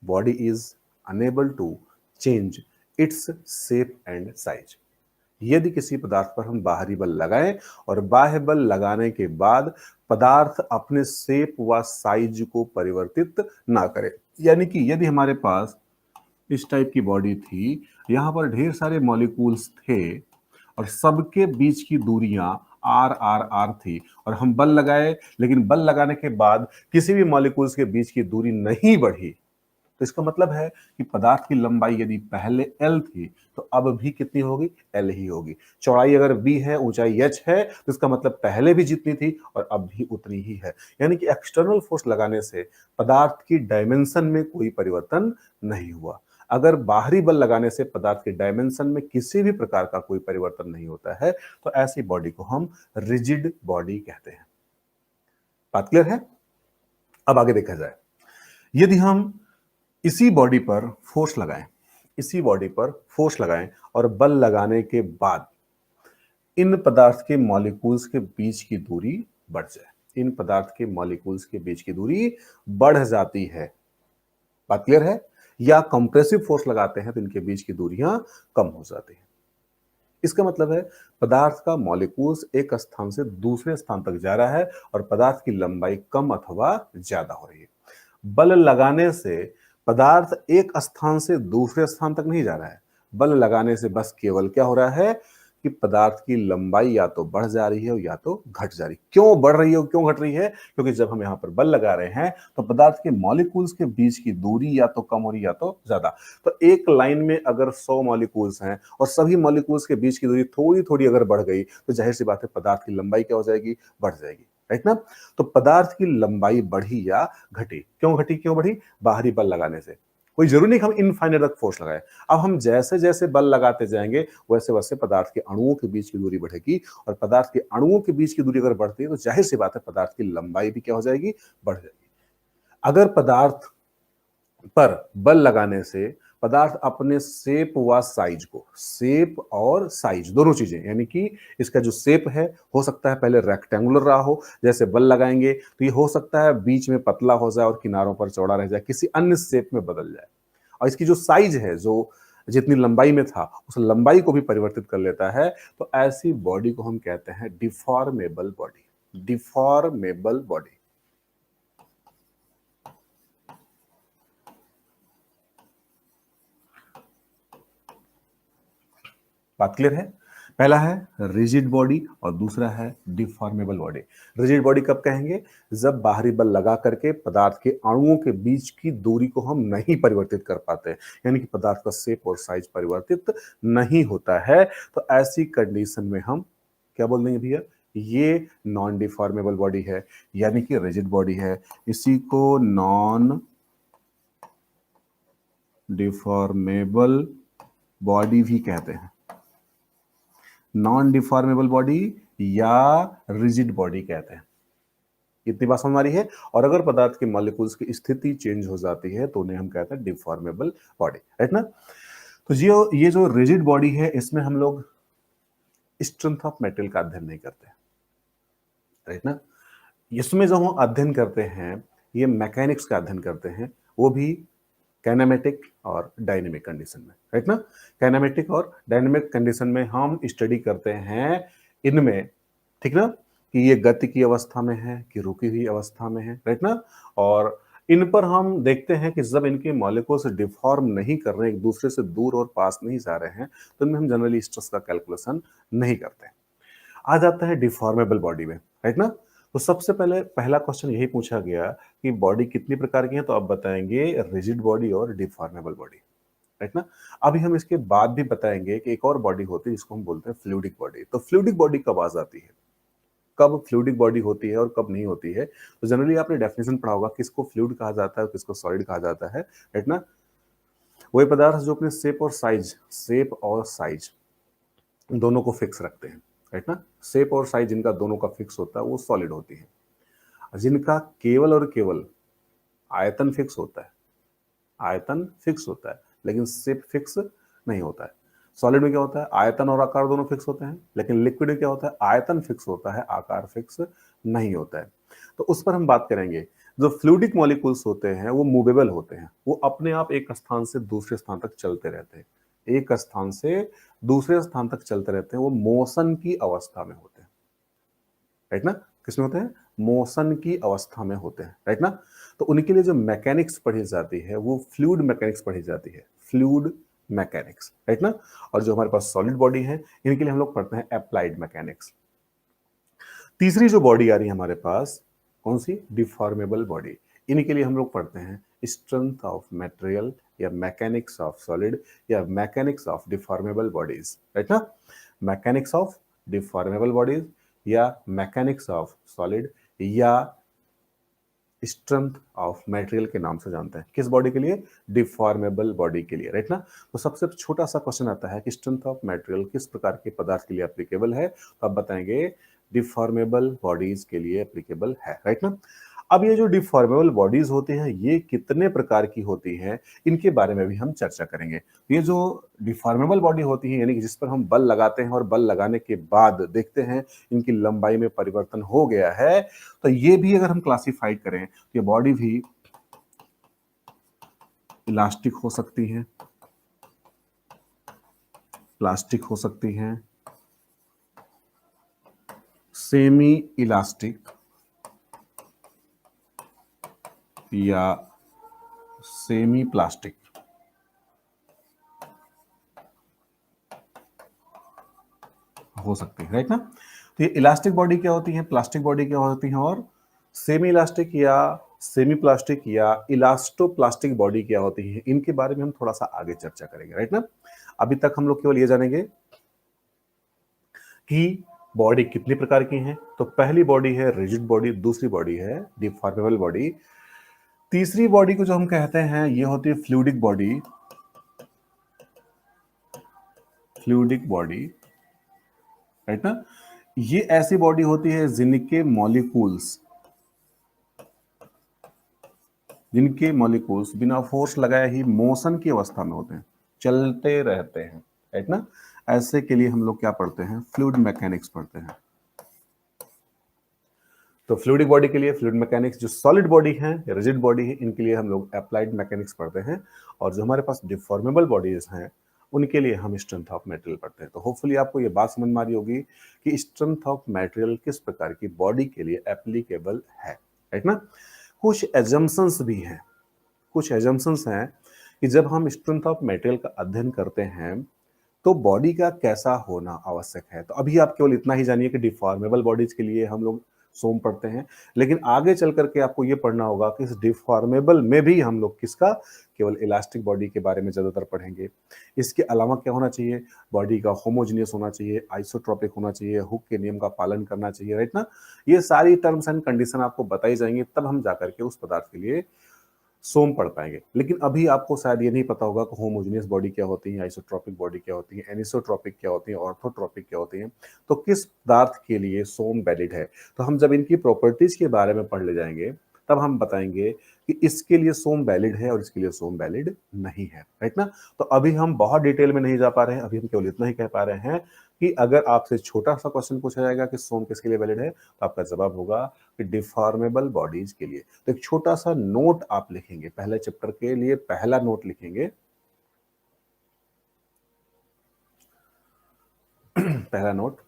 body is unable to change its shape and size, यदि किसी पदार्थ पर हम बाहरी बल लगाएं और बाह्य बल लगाने के बाद पदार्थ अपने शेप व साइज को परिवर्तित ना करे, यानी कि यदि हमारे पास इस टाइप की बॉडी थी, यहां पर ढेर सारे मॉलिक्यूल्स थे और सबके बीच की दूरियां आर आर आर थी, और हम बल लगाए लेकिन बल लगाने के बाद किसी भी मॉलिक्यूल्स के बीच की दूरी नहीं बढ़ी, तो इसका मतलब है कि पदार्थ की लंबाई यदि पहले L थी तो अब भी कितनी होगी, L ही होगी। चौड़ाई अगर B है, ऊंचाई H है, तो इसका मतलब पहले भी जितनी थी और अब भी उतनी ही है। यानी कि एक्सटर्नल फोर्स लगाने से पदार्थ की डायमेंशन में कोई परिवर्तन नहीं हुआ। अगर बाहरी बल लगाने से पदार्थ के डायमेंशन में किसी भी प्रकार का कोई परिवर्तन नहीं होता है, तो ऐसी बॉडी को हम रिजिड बॉडी कहते हैं। बात क्लियर है? अब आगे देखा जाए, यदि हम इसी बॉडी पर फोर्स लगाएं, इसी बॉडी पर फोर्स लगाएं और बल लगाने के बाद इन पदार्थ के मॉलिक्यूल्स के बीच की दूरी बढ़ जाए, इन पदार्थ के मॉलिक्यूल्स के बीच की दूरी बढ़ जाती है। बात क्लियर है? या कंप्रेसिव फोर्स लगाते हैं तो इनके बीच की दूरियां कम हो जाती हैं। इसका मतलब है पदार्थ का मॉलिक्यूल्स एक स्थान से दूसरे स्थान तक जा रहा है और पदार्थ की लंबाई कम अथवा ज्यादा हो रही है। बल लगाने से पदार्थ एक स्थान से दूसरे स्थान तक नहीं जा रहा है, बल लगाने से बस केवल क्या हो रहा है कि पदार्थ की लंबाई या तो बढ़ जा रही है या तो घट जा रही है। क्यों बढ़ रही है और क्यों घट रही है? क्योंकि जब हम यहां पर बल लगा रहे हैं तो पदार्थ के मॉलिक्यूल्स के बीच की दूरी या तो कम हो रही है या तो ज्यादा। तो एक लाइन में अगर 100 मॉलिक्यूल्स हैं और सभी मॉलिक्यूल्स के बीच की दूरी थोड़ी थोड़ी अगर बढ़ गई तो जाहिर सी बात है पदार्थ की लंबाई क्या हो जाएगी, बढ़ जाएगी, राइट ना? तो पदार्थ की लंबाई बढ़ी या घटी, क्यों घटी क्यों बढ़ी? बाहरी बल लगाने से। कोई जरूरी नहीं कि हम इनफाइनाइट तक फोर्स लगाए। अब हम जैसे जैसे बल लगाते जाएंगे वैसे वैसे पदार्थ के अणुओं के बीच की दूरी बढ़ेगी और पदार्थ के अणुओं के बीच की दूरी अगर बढ़ती है तो जाहिर सी बात है पदार्थ की लंबाई भी क्या हो जाएगी, बढ़ जाएगी। अगर पदार्थ पर बल लगाने से पदार्थ अपने शेप व साइज को, शेप और साइज दोनों चीजें, यानी कि इसका जो शेप है हो सकता है पहले रेक्टेंगुलर रहा हो, जैसे बल लगाएंगे तो ये हो सकता है बीच में पतला हो जाए और किनारों पर चौड़ा रह जाए, किसी अन्य शेप में बदल जाए। और इसकी जो साइज है, जो जितनी लंबाई में था उस लंबाई को भी परिवर्तित कर लेता है। तो ऐसी बॉडी को हम कहते हैं डिफॉर्मेबल बॉडी, डिफॉर्मेबल बॉडी। बात क्लियर है? पहला है रिजिड बॉडी और दूसरा है डिफॉर्मेबल बॉडी। रिजिड बॉडी कब कहेंगे? जब बाहरी बल लगा करके पदार्थ के अणुओं के बीच की दूरी को हम नहीं परिवर्तित कर पाते, यानी कि पदार्थ का शेप और साइज परिवर्तित नहीं होता है, तो ऐसी कंडीशन में हम क्या बोल देंगे भैया, ये नॉन डिफॉर्मेबल बॉडी है, यानी कि रिजिड बॉडी है। इसी को नॉन डिफॉर्मेबल बॉडी भी कहते हैं, नॉन डिफॉर्मेबल बॉडी या रिजिड बॉडी कहते हैं। इतनी बात समझ आ रही है? और अगर पदार्थ के मॉलिक्यूल्स की स्थिति चेंज हो जाती है तो उन्हें हम कहते हैं डिफॉर्मेबल बॉडी, राइट ना? तो ये जो रिजिड बॉडी है इसमें हम लोग स्ट्रेंथ ऑफ मेटेरियल का अध्ययन नहीं करते, राइट ना? इसमें जो हम अध्ययन करते हैं ये मैकेनिक्स का अध्ययन करते हैं, वो भी काइनेमेटिक और डायनेमिक कंडीशन में, राइट ना? काइनेमेटिक और डायनेमिक कंडीशन में हम स्टडी करते हैं इनमें, ठीक ना, कि ये गति की अवस्था में है कि रुकी हुई अवस्था में है, राइट ना? और इन पर हम देखते हैं कि जब इनके मॉलिक्यूल्स डिफॉर्म नहीं कर रहे, एक दूसरे से दूर और पास नहीं जा रहे हैं, तो इनमें हम जनरली स्ट्रेस का कैलकुलेशन नहीं करते। आ जाता है डिफॉर्मेबल बॉडी में, राइट ना? तो सबसे पहले पहला क्वेश्चन यही पूछा गया कि बॉडी कितनी प्रकार की है, तो अब बताएंगे रिजिड बॉडी और डिफॉर्मेबल बॉडी, राइट ना? अभी हम इसके बाद भी बताएंगे कि एक और बॉडी होती है जिसको हम बोलते हैं फ्लूइडिक बॉडी। तो फ्लूइडिक बॉडी कब आ जाती है, कब फ्लूइडिक बॉडी होती है और कब नहीं होती है? तो जनरली आपने डेफिनेशन पढ़ा होगा किसको फ्लूइड कहा जाता है और किसको सॉलिड कहा जाता है, राइट ना? वही पदार्थ जो अपने शेप और साइज दोनों को फिक्स रखते हैं, राइट ना? शेप और साइज जिनका दोनों का फिक्स होता है वो सॉलिड होती है। जिनका केवल और केवल आयतन फिक्स होता है, आयतन फिक्स होता है लेकिन शेप फिक्स नहीं होता है। सॉलिड में क्या होता है, आयतन और आकार दोनों फिक्स होते हैं, लेकिन लिक्विड में क्या होता है, आयतन फिक्स होता है, आकार फिक्स नहीं होता है। तो उस पर हम बात करेंगे। जो फ्लूइडिक मॉलिक्यूल्स होते हैं वो मूवेबल होते हैं, वो अपने आप एक स्थान से दूसरे स्थान तक चलते रहते हैं, एक स्थान से दूसरे स्थान तक चलते रहते हैं, वो मोशन की अवस्था में होते हैं, राइट ना? किसमें होते हैं? मोशन की अवस्था में होते हैं, राइट ना? तो उनके लिए जो मैकेनिक्स पढ़ी जाती है वो फ्लूइड मैकेनिक्स पढ़ी जाती है, फ्लूइड मैकेनिक्स, राइट ना? और जो हमारे पास सॉलिड बॉडी है इनके लिए हम लोग पढ़ते हैं अप्लाइड मैकेनिक्स। तीसरी जो बॉडी आ रही है हमारे पास, कौन सी? Deformable body. इनके लिए हम लोग पढ़ते हैं स्ट्रेंथ ऑफ मटेरियल या मैकेनिक्स ऑफ सॉलिड या mechanics of deformable bodies, right ना? मैकेनिक्स ऑफ डिफॉर्मेबल बॉडीज या मैकेनिक्स ऑफ सॉलिड या स्ट्रेंथ ऑफ मटेरियल के नाम से जानते हैं। किस बॉडी के लिए? डिफॉर्मेबल बॉडी के लिए, राइट ना? तो सबसे छोटा सा क्वेश्चन आता है कि स्ट्रेंथ ऑफ मटेरियल किस प्रकार के पदार्थ के लिए एप्लीकेबल है, तो आप बताएंगे डिफॉर्मेबल बॉडीज के लिए एप्लीकेबल है, राइट ना? अब ये जो डिफॉर्मेबल बॉडीज होती हैं ये कितने प्रकार की होती हैं, इनके बारे में भी हम चर्चा करेंगे। ये जो डिफॉर्मेबल बॉडी होती है यानी कि जिस पर हम बल लगाते हैं और बल लगाने के बाद देखते हैं इनकी लंबाई में परिवर्तन हो गया है, तो ये भी अगर हम क्लासिफाई करें तो ये बॉडी भी इलास्टिक हो सकती है, प्लास्टिक हो सकती हैं, सेमी इलास्टिक या सेमी प्लास्टिक हो सकती है, राइट ना? तो ये इलास्टिक बॉडी क्या होती है, प्लास्टिक बॉडी क्या होती है, और सेमी इलास्टिक या सेमी प्लास्टिक या इलास्टोप्लास्टिक बॉडी क्या होती है, इनके बारे में हम थोड़ा सा आगे चर्चा करेंगे, राइट ना? अभी तक हम लोग केवल ये जानेंगे कि बॉडी कितनी प्रकार की हैं। तो पहली बॉडी है रिजिड बॉडी, दूसरी बॉडी है डिफॉर्मेबल बॉडी, तीसरी बॉडी को जो हम कहते हैं ये होती है fluidic body, fluidic body, right ना? ये ऐसी बॉडी होती है जिनके मॉलिक्यूल्स बिना फोर्स लगाए ही मोशन की अवस्था में होते हैं, चलते रहते हैं, राइट ना? ऐसे के लिए हम लोग क्या पढ़ते हैं? फ्लूइड मैकेनिक्स पढ़ते हैं। तो फ्लूइडिक बॉडी के लिए फ्लूइड मैकेनिक्स, जो सॉलिड बॉडी है, रिजिड बॉडी है, इनके लिए हम लोग अप्लाइड मैकेनिक्स पढ़ते हैं, और जो हमारे पास डिफॉर्मेबल बॉडीज हैं उनके लिए हम स्ट्रेंथ ऑफ मटेरियल पढ़ते हैं। तो होपफुली आपको ये बात समझ में आ रही होगी कि स्ट्रेंथ ऑफ मटेरियल किस प्रकार की बॉडी के लिए एप्लीकेबल है, राइट ना? कुछ एजम्पशंस भी हैं, कुछ एजम्पशंस हैं कि जब हम स्ट्रेंथ ऑफ मटेरियल का अध्ययन करते हैं तो बॉडी का कैसा होना आवश्यक है। तो अभी आप केवल इतना ही जानिए कि डिफॉर्मेबल बॉडीज के लिए हम लोग सोम पढ़ते हैं, लेकिन आगे चल करके आपको ये पढ़ना होगा कि इस डिफॉर्मेबल में भी हम लोग किसका? केवल इलास्टिक बॉडी के बारे में ज्यादातर पढ़ेंगे। इसके अलावा क्या होना चाहिए? बॉडी का होमोजीनियस होना चाहिए, आइसोट्रोपिक होना चाहिए, हुक के नियम का पालन करना चाहिए, राइट ना? ये सारी टर्म्स एंड कंडीशन आपको बताई जाएंगी, तब हम जाकर के उस पदार्थ के लिए सोम पढ़ पाएंगे। लेकिन अभी आपको शायद ये नहीं पता होगा कि होमोजेनियस बॉडी क्या होती है, आइसोट्रोपिक बॉडी क्या होती है, एनिसोट्रोपिक क्या होती है, ऑर्थोट्रोपिक क्या होती है, तो किस पदार्थ के लिए सोम वैलिड है। तो हम जब इनकी प्रॉपर्टीज के बारे में पढ़ ले जाएंगे तब हम बताएंगे कि इसके लिए सोम वैलिड है और इसके लिए सोम वैलिड नहीं है, राइट ना? तो अभी हम बहुत डिटेल में नहीं जा पा रहे हैं, अभी हम केवल इतना ही कह पा रहे हैं कि अगर आपसे छोटा सा क्वेश्चन पूछा जाएगा कि सोम किसके लिए वैलिड है, तो आपका जवाब होगा कि डिफॉर्मेबल बॉडीज के लिए। तो एक छोटा सा नोट आप लिखेंगे, पहले चैप्टर के लिए पहला नोट लिखेंगे। पहला नोट,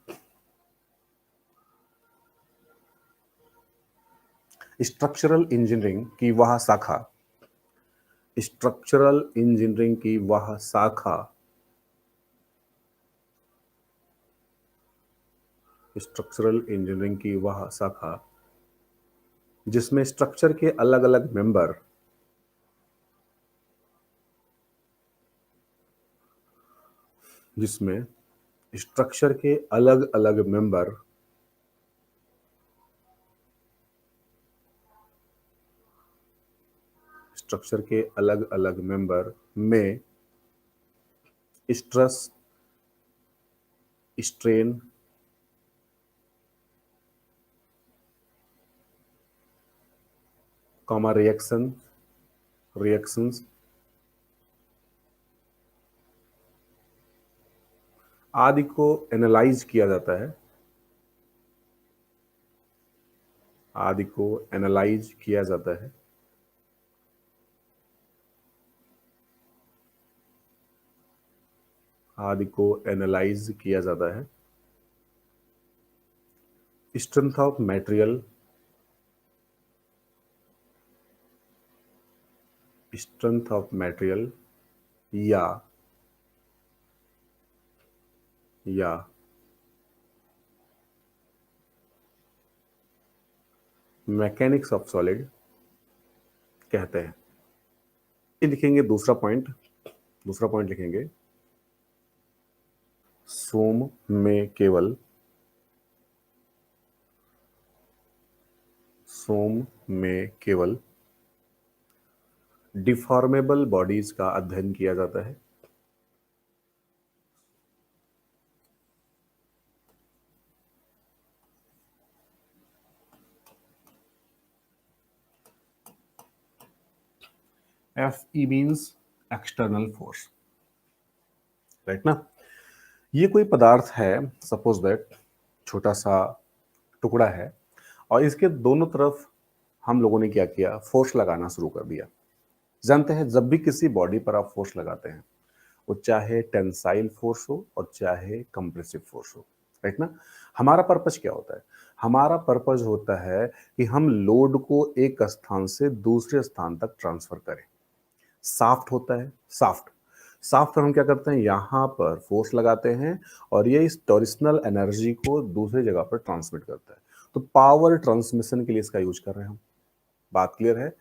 स्ट्रक्चरल इंजीनियरिंग की वह शाखा, स्ट्रक्चरल इंजीनियरिंग की वह शाखा, स्ट्रक्चरल इंजीनियरिंग की वह शाखा जिसमें स्ट्रक्चर के अलग अलग मेंबर जिसमें स्ट्रक्चर के अलग अलग मेंबर स्ट्रक्चर के अलग अलग मेंबर में स्ट्रेस, स्ट्रेन, कॉमा रिएक्शंस आदि को एनालाइज किया जाता है, आदि को एनालाइज किया जाता है, आदि को एनालाइज किया जाता है। Strength of material, strength of material या मैकेनिक्स ऑफ सॉलिड कहते हैं। ये लिखेंगे दूसरा पॉइंट लिखेंगे, सोम में केवल डिफॉर्मेबल बॉडीज का अध्ययन किया जाता है। F E means external force, right ना। ये कोई पदार्थ है, सपोज दैट छोटा सा टुकड़ा है, और इसके दोनों तरफ हम लोगों ने क्या किया, फोर्स लगाना शुरू कर दिया। जानते हैं जब भी किसी बॉडी पर आप फोर्स लगाते हैं, वो चाहे टेंसाइल फोर्स हो और चाहे कंप्रेसिव फोर्स हो, राइट ना। हमारा पर्पस क्या होता है, हमारा पर्पस होता है कि हम लोड को एक स्थान से दूसरे स्थान तक ट्रांसफर करें। साफ्ट होता है, साफ्ट पर हम क्या करते हैं, यहां पर फोर्स लगाते हैं और ये इस टॉरिशनल एनर्जी को दूसरी जगह पर ट्रांसमिट करता है। तो पावर ट्रांसमिशन के लिए इसका यूज कर रहे हैं हम। बात क्लियर है।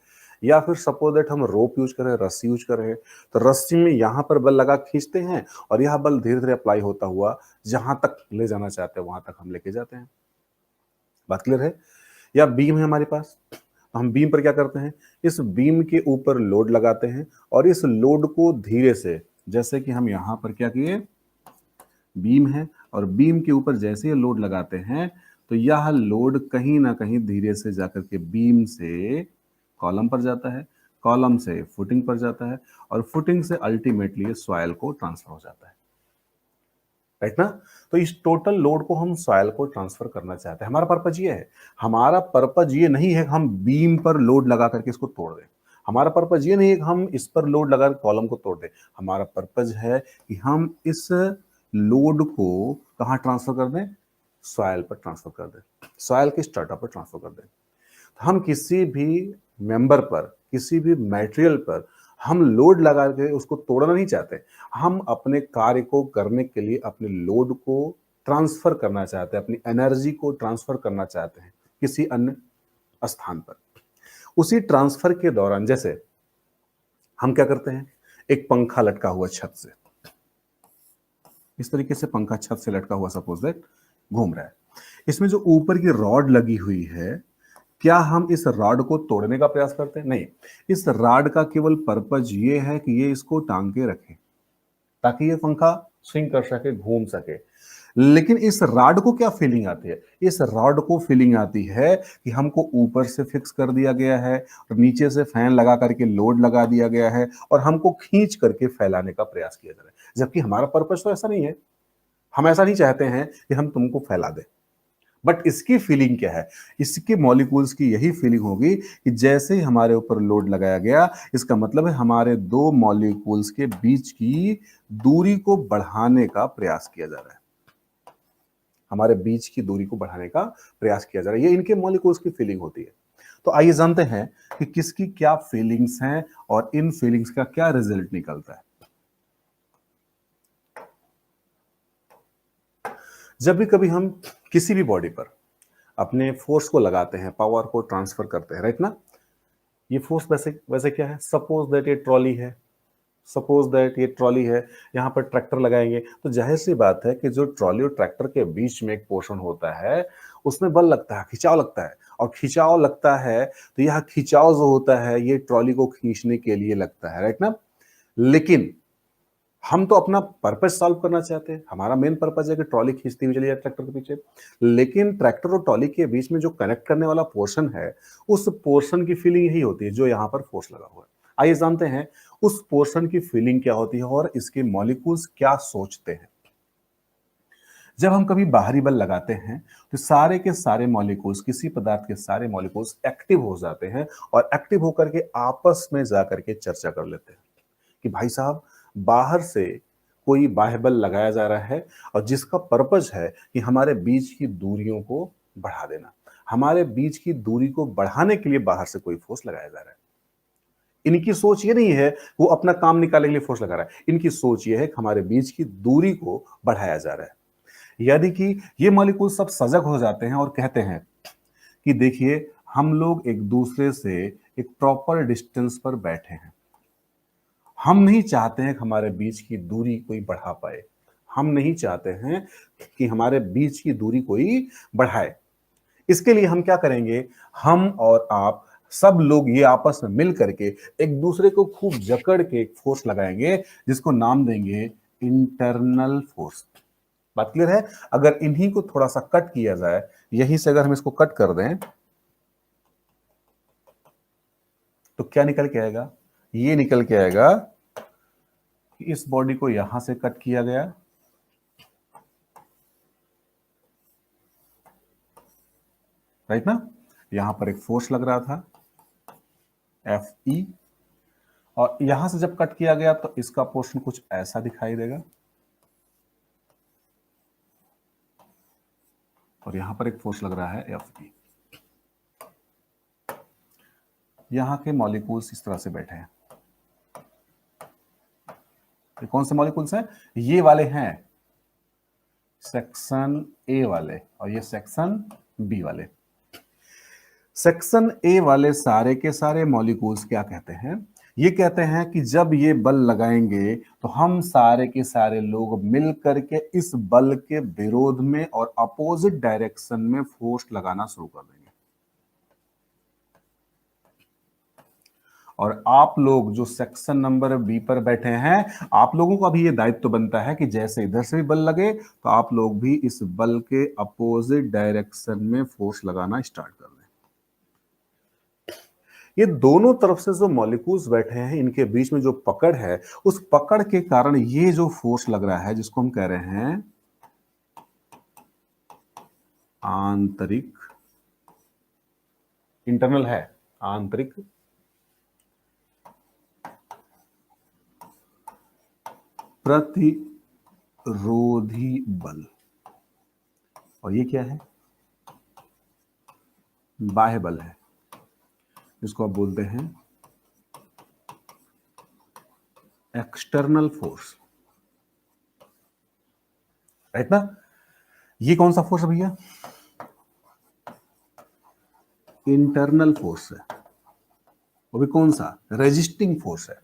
या फिर सपोज दैट हम रोप यूज कर रहे हैं, रस्सी यूज कर रहे हैं, तो रस्सी में यहां पर बल लगा खींचते हैं और यह बल धीरे धीरे अप्लाई होता हुआ जहां तक ले जाना चाहते हैं वहां तक हम लेके जाते हैं। बात क्लियर है। या बीम है हमारे पास, तो हम बीम पर क्या करते हैं, इस बीम के ऊपर लोड लगाते हैं और इस लोड को धीरे से, जैसे कि हम यहां पर क्या किए, बीम है और बीम के ऊपर जैसे ही लोड लगाते हैं तो यह लोड कहीं ना कहीं धीरे से जाकर के बीम से कॉलम पर जाता है, कॉलम से फुटिंग पर जाता है और फुटिंग से अल्टीमेटली सॉइल को ट्रांसफर हो जाता है, राइट ना। तो इस टोटल लोड को हम सॉइल को ट्रांसफर करना चाहते हैं। हमारा पर्पज ये है, हमारा पर्पज ये नहीं है कि हम बीम पर लोड लगा करके इसको तोड़ दें। हमारा पर्पज ये नहीं है कि हम इस पर लोड लगा कॉलम को तोड़ दें। हमारा पर्पज है कि हम इस लोड को कहाँ ट्रांसफर कर दें, सॉइल पर ट्रांसफर कर दें, सॉइल के स्ट्राटा पर ट्रांसफर कर दें। तो हम किसी भी मेंबर पर, किसी भी मटेरियल पर हम लोड लगा के उसको तोड़ना नहीं चाहते। हम अपने कार्य को करने के लिए अपने लोड को ट्रांसफर करना चाहते हैं, अपनी एनर्जी को ट्रांसफर करना चाहते हैं किसी अन्य स्थान पर। उसी ट्रांसफर के दौरान जैसे हम क्या करते हैं, एक पंखा लटका हुआ छत से, इस तरीके से पंखा छत से लटका हुआ सपोज दैट घूम रहा है, इसमें जो ऊपर की रॉड लगी हुई है, क्या हम इस रॉड को तोड़ने का प्रयास करते हैं? नहीं। इस रॉड का केवल पर्पज ये है कि ये इसको टांग के रखे ताकि ये पंखा स्विंग कर सके, घूम सके। लेकिन इस रॉड को क्या फीलिंग आती है, इस रॉड को फीलिंग आती है कि हमको ऊपर से फिक्स कर दिया गया है और नीचे से फैन लगा करके लोड लगा दिया गया है और हमको खींच करके फैलाने का प्रयास किया जा रहा है, जबकि हमारा पर्पज तो ऐसा नहीं है। हम ऐसा नहीं चाहते हैं कि हम तुमको फैला दें। बट इसकी फीलिंग क्या है, इसके मॉलिक्यूल्स की यही फीलिंग होगी कि जैसे ही हमारे ऊपर लोड लगाया गया, इसका मतलब है हमारे दो मॉलिक्यूल्स के बीच की दूरी को बढ़ाने का प्रयास किया जा रहा है, हमारे बीच की दूरी को बढ़ाने का प्रयास किया जा रहा है। ये इनके मॉलिक्यूल्स की फीलिंग होती है। तो आइए जानते हैं कि किसकी क्या फीलिंग्स हैं और इन फीलिंग्स का क्या रिजल्ट निकलता है। जब भी कभी हम किसी भी बॉडी पर अपने फोर्स को लगाते हैं, पावर को ट्रांसफर करते हैं, राइट ना। ये फोर्स वैसे वैसे क्या है, सपोज दैट ये ट्रॉली है, सपोज दैट ये ट्रॉली है, यहाँ पर ट्रैक्टर लगाएंगे तो जाहिर सी बात है कि जो ट्रॉली और ट्रैक्टर के बीच में एक पोर्शन होता है उसमें बल लगता है, खिंचाव लगता है, और खिंचाव लगता है तो यह खिंचाव जो होता है ये ट्रॉली को खींचने के लिए लगता है, राइट ना। लेकिन हम तो अपना पर्पस सॉल्व करना चाहते हैं, हमारा मेन पर्पस है कि ट्रॉली खींचती हुई चली जाए ट्रैक्टर के पीछे। लेकिन ट्रैक्टर और ट्रॉली के बीच में जो कनेक्ट करने वाला पोर्शन है, उस पोर्शन की फीलिंग यही होती है जो यहां पर फोर्स लगा हुआ है। आइए जानते हैं उस पोर्शन की फीलिंग क्या होती है और इसके मॉलिक्यूल्स क्या सोचते हैं। जब हम कभी बाहरी बल लगाते हैं तो सारे के सारे मॉलिक्यूल्स, किसी पदार्थ के सारे मॉलिक्यूल्स एक्टिव हो जाते हैं और एक्टिव होकर के आपस में जाकर के चर्चा कर लेते हैं कि भाई साहब बाहर से कोई बाह्य बल लगाया जा रहा है और जिसका पर्पज है कि हमारे बीच की दूरियों को बढ़ा देना। हमारे बीच की दूरी को बढ़ाने के लिए बाहर से कोई फोर्स लगाया जा रहा है। इनकी सोच ये नहीं है वो अपना काम निकालने के लिए फोर्स लगा रहा है, इनकी सोच ये है कि हमारे बीच की दूरी को बढ़ाया जा रहा है। यदि कि ये मॉलिक्यूल सब सजग हो जाते हैं और कहते हैं कि देखिए हम लोग एक दूसरे से एक प्रॉपर डिस्टेंस पर बैठे हैं, हम नहीं चाहते हैं कि हमारे बीच की दूरी कोई बढ़ा पाए, हम नहीं चाहते हैं कि हमारे बीच की दूरी कोई बढ़ाए। इसके लिए हम क्या करेंगे, हम और आप सब लोग ये आपस में मिल करके एक दूसरे को खूब जकड़ के एक फोर्स लगाएंगे, जिसको नाम देंगे इंटरनल फोर्स। बात क्लियर है? अगर इन्हीं को थोड़ा सा कट किया जाए, यहीं से अगर हम इसको कट कर दें तो क्या निकल के आएगा? ये निकल के आएगा कि इस बॉडी को यहां से कट किया गया, राइट ना? यहां पर एक फोर्स लग रहा था एफ ई, और यहां से जब कट किया गया तो इसका पोर्शन कुछ ऐसा दिखाई देगा, और यहां पर एक फोर्स लग रहा है एफ ई। यहां के मॉलिक्यूल्स इस तरह से बैठे हैं। ये कौन से मॉलिक्यूल्स हैं? ये वाले हैं सेक्शन ए वाले, और ये सेक्शन बी वाले। सेक्शन ए वाले सारे के सारे मॉलिक्यूल्स क्या कहते हैं? ये कहते हैं कि जब ये बल लगाएंगे तो हम सारे के सारे लोग मिल करके इस बल के विरोध में और अपोजिट डायरेक्शन में फोर्स लगाना शुरू कर देंगे। और आप लोग जो सेक्शन नंबर बी पर बैठे हैं, आप लोगों का भी ये दायित्व तो बनता है कि जैसे इधर से भी बल लगे तो आप लोग भी इस बल के अपोजिट डायरेक्शन में फोर्स लगाना स्टार्ट कर दें। ये दोनों तरफ से जो मॉलिक्यूल्स बैठे हैं, इनके बीच में जो पकड़ है, उस पकड़ के कारण ये जो फोर्स लग रहा है, जिसको हम कह रहे हैं आंतरिक, इंटरनल है, आंतरिक प्रतिरोधी बल। और ये क्या है? बाह्य बल है, जिसको आप बोलते हैं एक्सटर्नल फोर्स, राइट ना? ये कौन सा फोर्स है भैया? इंटरनल फोर्स है। वो भी कौन सा? रेजिस्टिंग फोर्स है,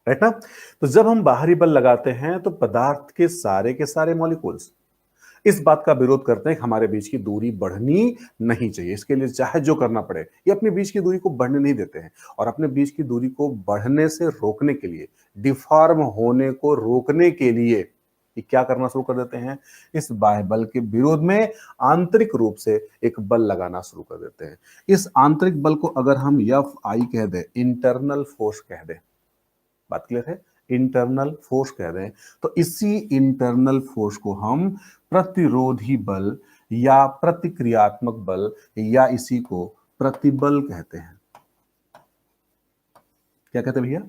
राइट ना? तो जब हम बाहरी बल लगाते हैं तो पदार्थ के सारे मॉलिक्यूल्स इस बात का विरोध करते हैं कि हमारे बीच की दूरी बढ़नी नहीं चाहिए। इसके लिए चाहे जो करना पड़े, ये अपने बीच की दूरी को बढ़ने नहीं देते हैं, और अपने बीच की दूरी को बढ़ने से रोकने के लिए, डिफॉर्म होने को रोकने के लिए ये क्या करना शुरू कर देते हैं? इस बाह्य बल के विरोध में आंतरिक रूप से एक बल लगाना शुरू कर देते हैं। इस आंतरिक बल को अगर हम एफ आई कह दें, इंटरनल फोर्स कह दें, बात क्लियर है? इंटरनल फोर्स कह रहे हैं, तो इसी इंटरनल फोर्स को हम प्रतिरोधी बल या प्रतिक्रियात्मक बल या इसी को प्रतिबल कहते हैं। क्या कहते हैं भैया?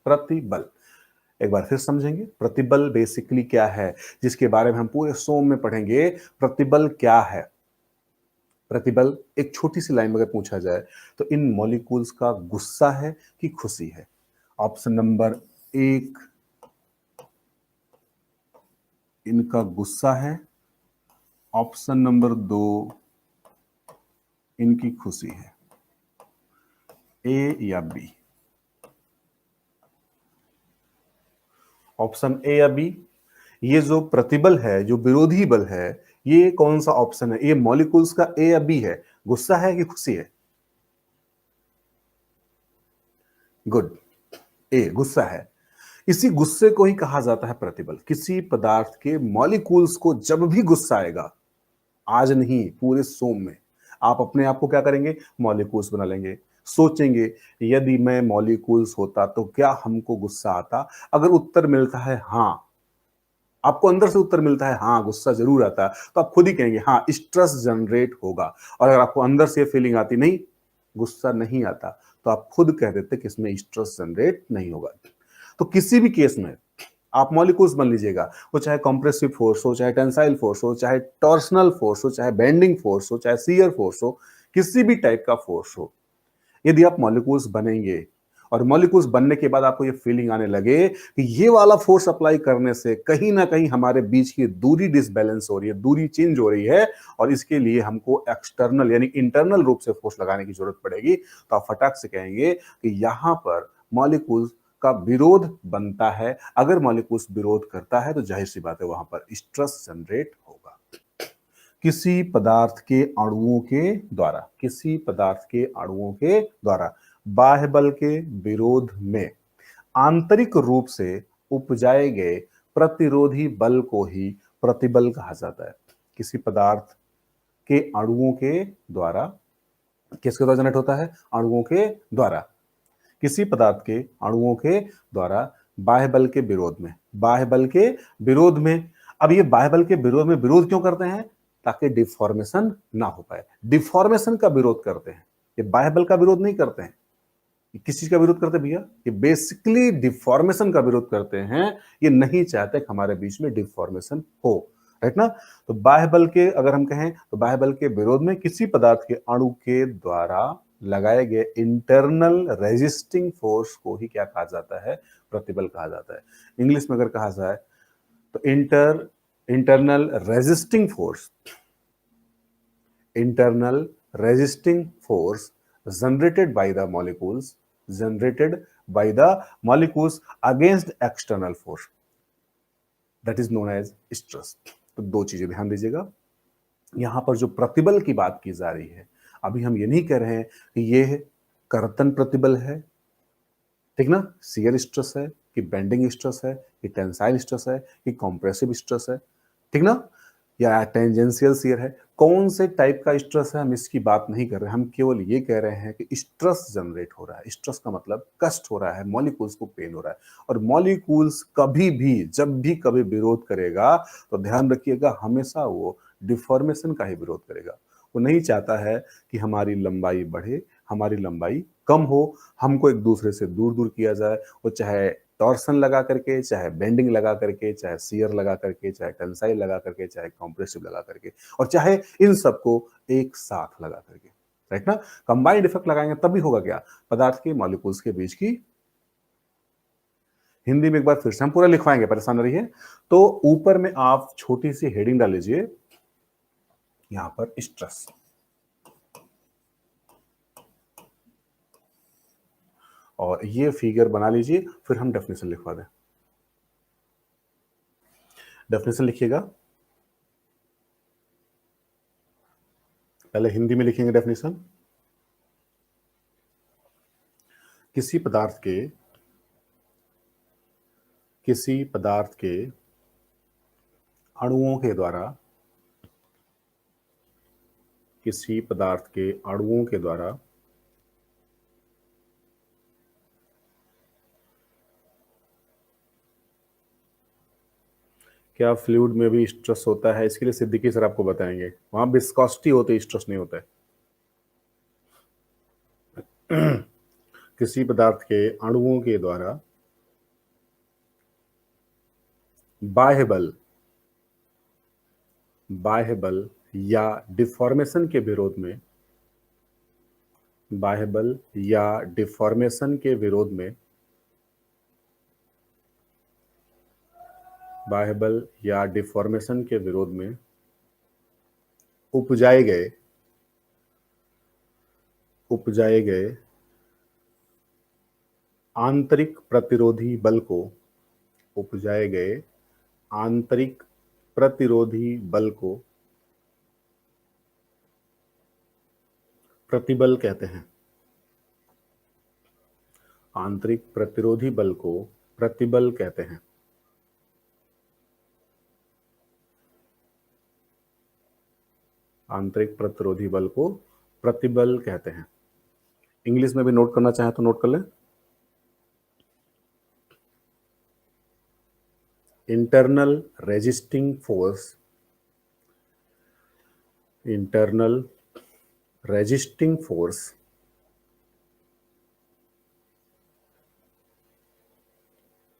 प्रतिबल। एक बार फिर समझेंगे प्रतिबल बेसिकली क्या है, जिसके बारे में हम पूरे सोम में पढ़ेंगे। प्रतिबल क्या है? प्रतिबल, एक छोटी सी लाइन में अगर पूछा जाए तो इन मॉलिक्यूल्स का गुस्सा है कि खुशी है? ऑप्शन नंबर 1 इनका गुस्सा है, ऑप्शन नंबर 2 इनकी खुशी है। ए या बी? ऑप्शन ए या बी? ये जो प्रतिबल है, जो विरोधी बल है, ये कौन सा ऑप्शन है? ये मॉलिक्यूल्स का ए या बी है? गुस्सा है कि खुशी है? गुड, ए गुस्सा है। इसी गुस्से को ही कहा जाता है प्रतिबल। किसी पदार्थ के मॉलिक्यूल्स को जब भी गुस्सा आएगा, आज नहीं पूरे सोम में, आप अपने आप को क्या करेंगे? मॉलिक्यूल्स बना लेंगे। सोचेंगे यदि मैं मॉलिक्यूल्स होता तो क्या हमको गुस्सा आता? अगर उत्तर मिलता है हां, आपको अंदर से उत्तर मिलता है हां गुस्सा जरूर आता, तो आप खुद ही कहेंगे हां स्ट्रेस जनरेट होगा। और अगर आपको अंदर से फीलिंग आती नहीं गुस्सा नहीं आता, तो आप खुद कह देते कि इसमें स्ट्रेस जनरेट नहीं होगा। तो किसी भी केस में आप मॉलिक्यूल्स बन लीजिएगा, वो चाहे कंप्रेसिव फोर्स हो, चाहे टेंसाइल फोर्स हो, चाहे टॉर्सनल फोर्स हो, चाहे बेंडिंग फोर्स हो, चाहे शियर फोर्स हो, किसी भी टाइप का फोर्स हो। यदि आप मॉलिक्यूल्स बनेंगे और मॉलिक्यूल्स बनने के बाद आपको ये फीलिंग आने लगे कि ये वाला फोर्स अप्लाई करने से कहीं ना कहीं हमारे बीच की दूरी डिसबैलेंस हो रही है, दूरी चेंज हो रही है, और इसके लिए हमको एक्सटर्नल यानी इंटरनल रूप से फोर्स लगाने की जरूरत पड़ेगी, तो आप फटाक से कहेंगे कि यहां पर मॉलिक्यूल्स का विरोध बनता है। अगर मॉलिक्यूल्स विरोध करता है तो जाहिर सी बात है वहां पर स्ट्रेस जनरेट होगा। किसी पदार्थ के अणुओं के द्वारा, किसी पदार्थ के अणुओं के द्वारा बाह्य बल के विरोध में आंतरिक रूप से उपजाए गए प्रतिरोधी बल को ही प्रतिबल कहा जाता है। किसी पदार्थ के अणुओं के द्वारा, किसके द्वारा जनरेट होता है? अणुओं के द्वारा। किसी पदार्थ के अणुओं के द्वारा बाह्य बल के विरोध में, बाह्य बल के विरोध में। अब ये बाह्य बल के विरोध में विरोध क्यों करते हैं? ताकि डिफॉर्मेशन ना हो पाए। डिफॉर्मेशन का विरोध करते हैं, ये बाह्य बल का विरोध नहीं करते हैं। ये किस चीज का विरोध करते हैं भैया? ये बेसिकली डिफॉर्मेशन का विरोध करते हैं। ये नहीं चाहते कि हमारे बीच में डिफॉर्मेशन हो, राइट ना? तो बाह्य बल के, अगर हम कहें तो बाह्य बल के विरोध में किसी पदार्थ के अणु के द्वारा लगाए गए इंटरनल रेजिस्टिंग फोर्स को ही क्या कहा जाता है? प्रतिबल कहा जाता है। इंग्लिश में अगर कहा जाए तो internal resisting force, internal resisting force generated by the molecules, generated by the molecules against external force, that is known as stress। तो दो चीजें ध्यान दीजिएगा। यहां पर जो प्रतिबल की बात की जा रही है, अभी हम ये नहीं कह रहे हैं कि ये कर्तन प्रतिबल है, ठीक ना, शियर स्ट्रेस है, कि बेंडिंग स्ट्रेस है, कि टेंसाइल स्ट्रेस है, कि कॉम्प्रेसिव स्ट्रेस है, ठीक ना, या टेंजेंशियल शियर है। कौन से टाइप का स्ट्रेस है हम इसकी बात नहीं कर रहे, हम केवल ये कह रहे हैं कि स्ट्रेस जनरेट हो रहा है। स्ट्रेस का मतलब कष्ट हो रहा है, मॉलिक्यूल्स को पेन हो रहा है। और मॉलिक्यूल्स कभी भी, जब भी कभी विरोध करेगा तो ध्यान रखिएगा हमेशा वो डिफॉर्मेशन का ही विरोध करेगा। वो नहीं चाहता है कि हमारी लंबाई बढ़े, हमारी लंबाई कम हो, हमको एक दूसरे से दूर दूर किया जाए। वो चाहे टॉर्सन लगा करके, चाहे बेंडिंग लगा करके, चाहे शियर लगा करके, चाहे टेंसाइल लगा करके, चाहे कॉम्प्रेसिव लगा करके, और चाहे इन सबको एक साथ लगा करके, राइट ना। कंबाइंड इफेक्ट लगाएंगे तभी होगा क्या? पदार्थ के मॉलिक्यूल्स के बीच की, हिंदी में एक बार फिर से हम पूरा लिखवाएंगे, परेशान न रहिए। तो ऊपर में आप छोटी सी हेडिंग डाल लीजिए, यहां पर स्ट्रेस, और ये फिगर बना लीजिए, फिर हम डेफिनेशन लिखवा दें। डेफिनेशन लिखिएगा, पहले हिंदी में लिखेंगे डेफिनेशन। किसी पदार्थ के, किसी पदार्थ के अणुओं के द्वारा, किसी पदार्थ के अणुओं के द्वारा क्या फ्लूइड में भी स्ट्रेस होता है? इसके लिए सिद्दीकी सर आपको बताएंगे। वहां विस्कोसिटी होती है, स्ट्रेस नहीं होता है। किसी पदार्थ के अणुओं के द्वारा बाह्य बल, बाह्य बल या डिफॉर्मेशन के विरोध में, बाह्य बल या डिफॉर्मेशन के विरोध में, बाह्य बल या डिफॉर्मेशन के विरोध में उपजाए गए, उपजाए गए आंतरिक प्रतिरोधी बल को, उपजाए गए आंतरिक प्रतिरोधी बल को प्रतिबल कहते हैं। आंतरिक प्रतिरोधी बल को प्रतिबल कहते हैं। आंतरिक प्रतिरोधी बल को प्रतिबल कहते हैं। इंग्लिश में भी नोट करना चाहें तो नोट कर लें। Internal resisting force, internal resisting force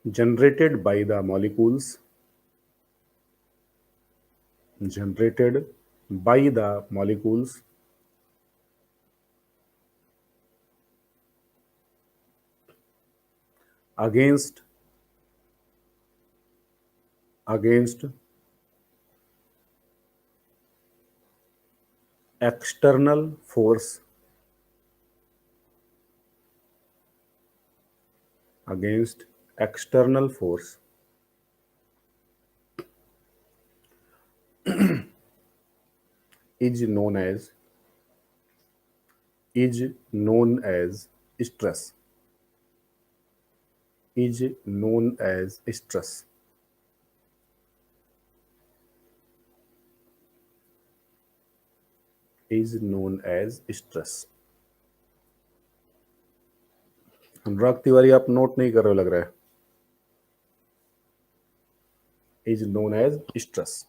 generated by the molecules, generated by the molecules against, against external force, against external force is known as stress, is known as stress. is known as stress. Anurag Tiwari, आप note नहीं कर रहे हो लग रहा है. Is known as stress.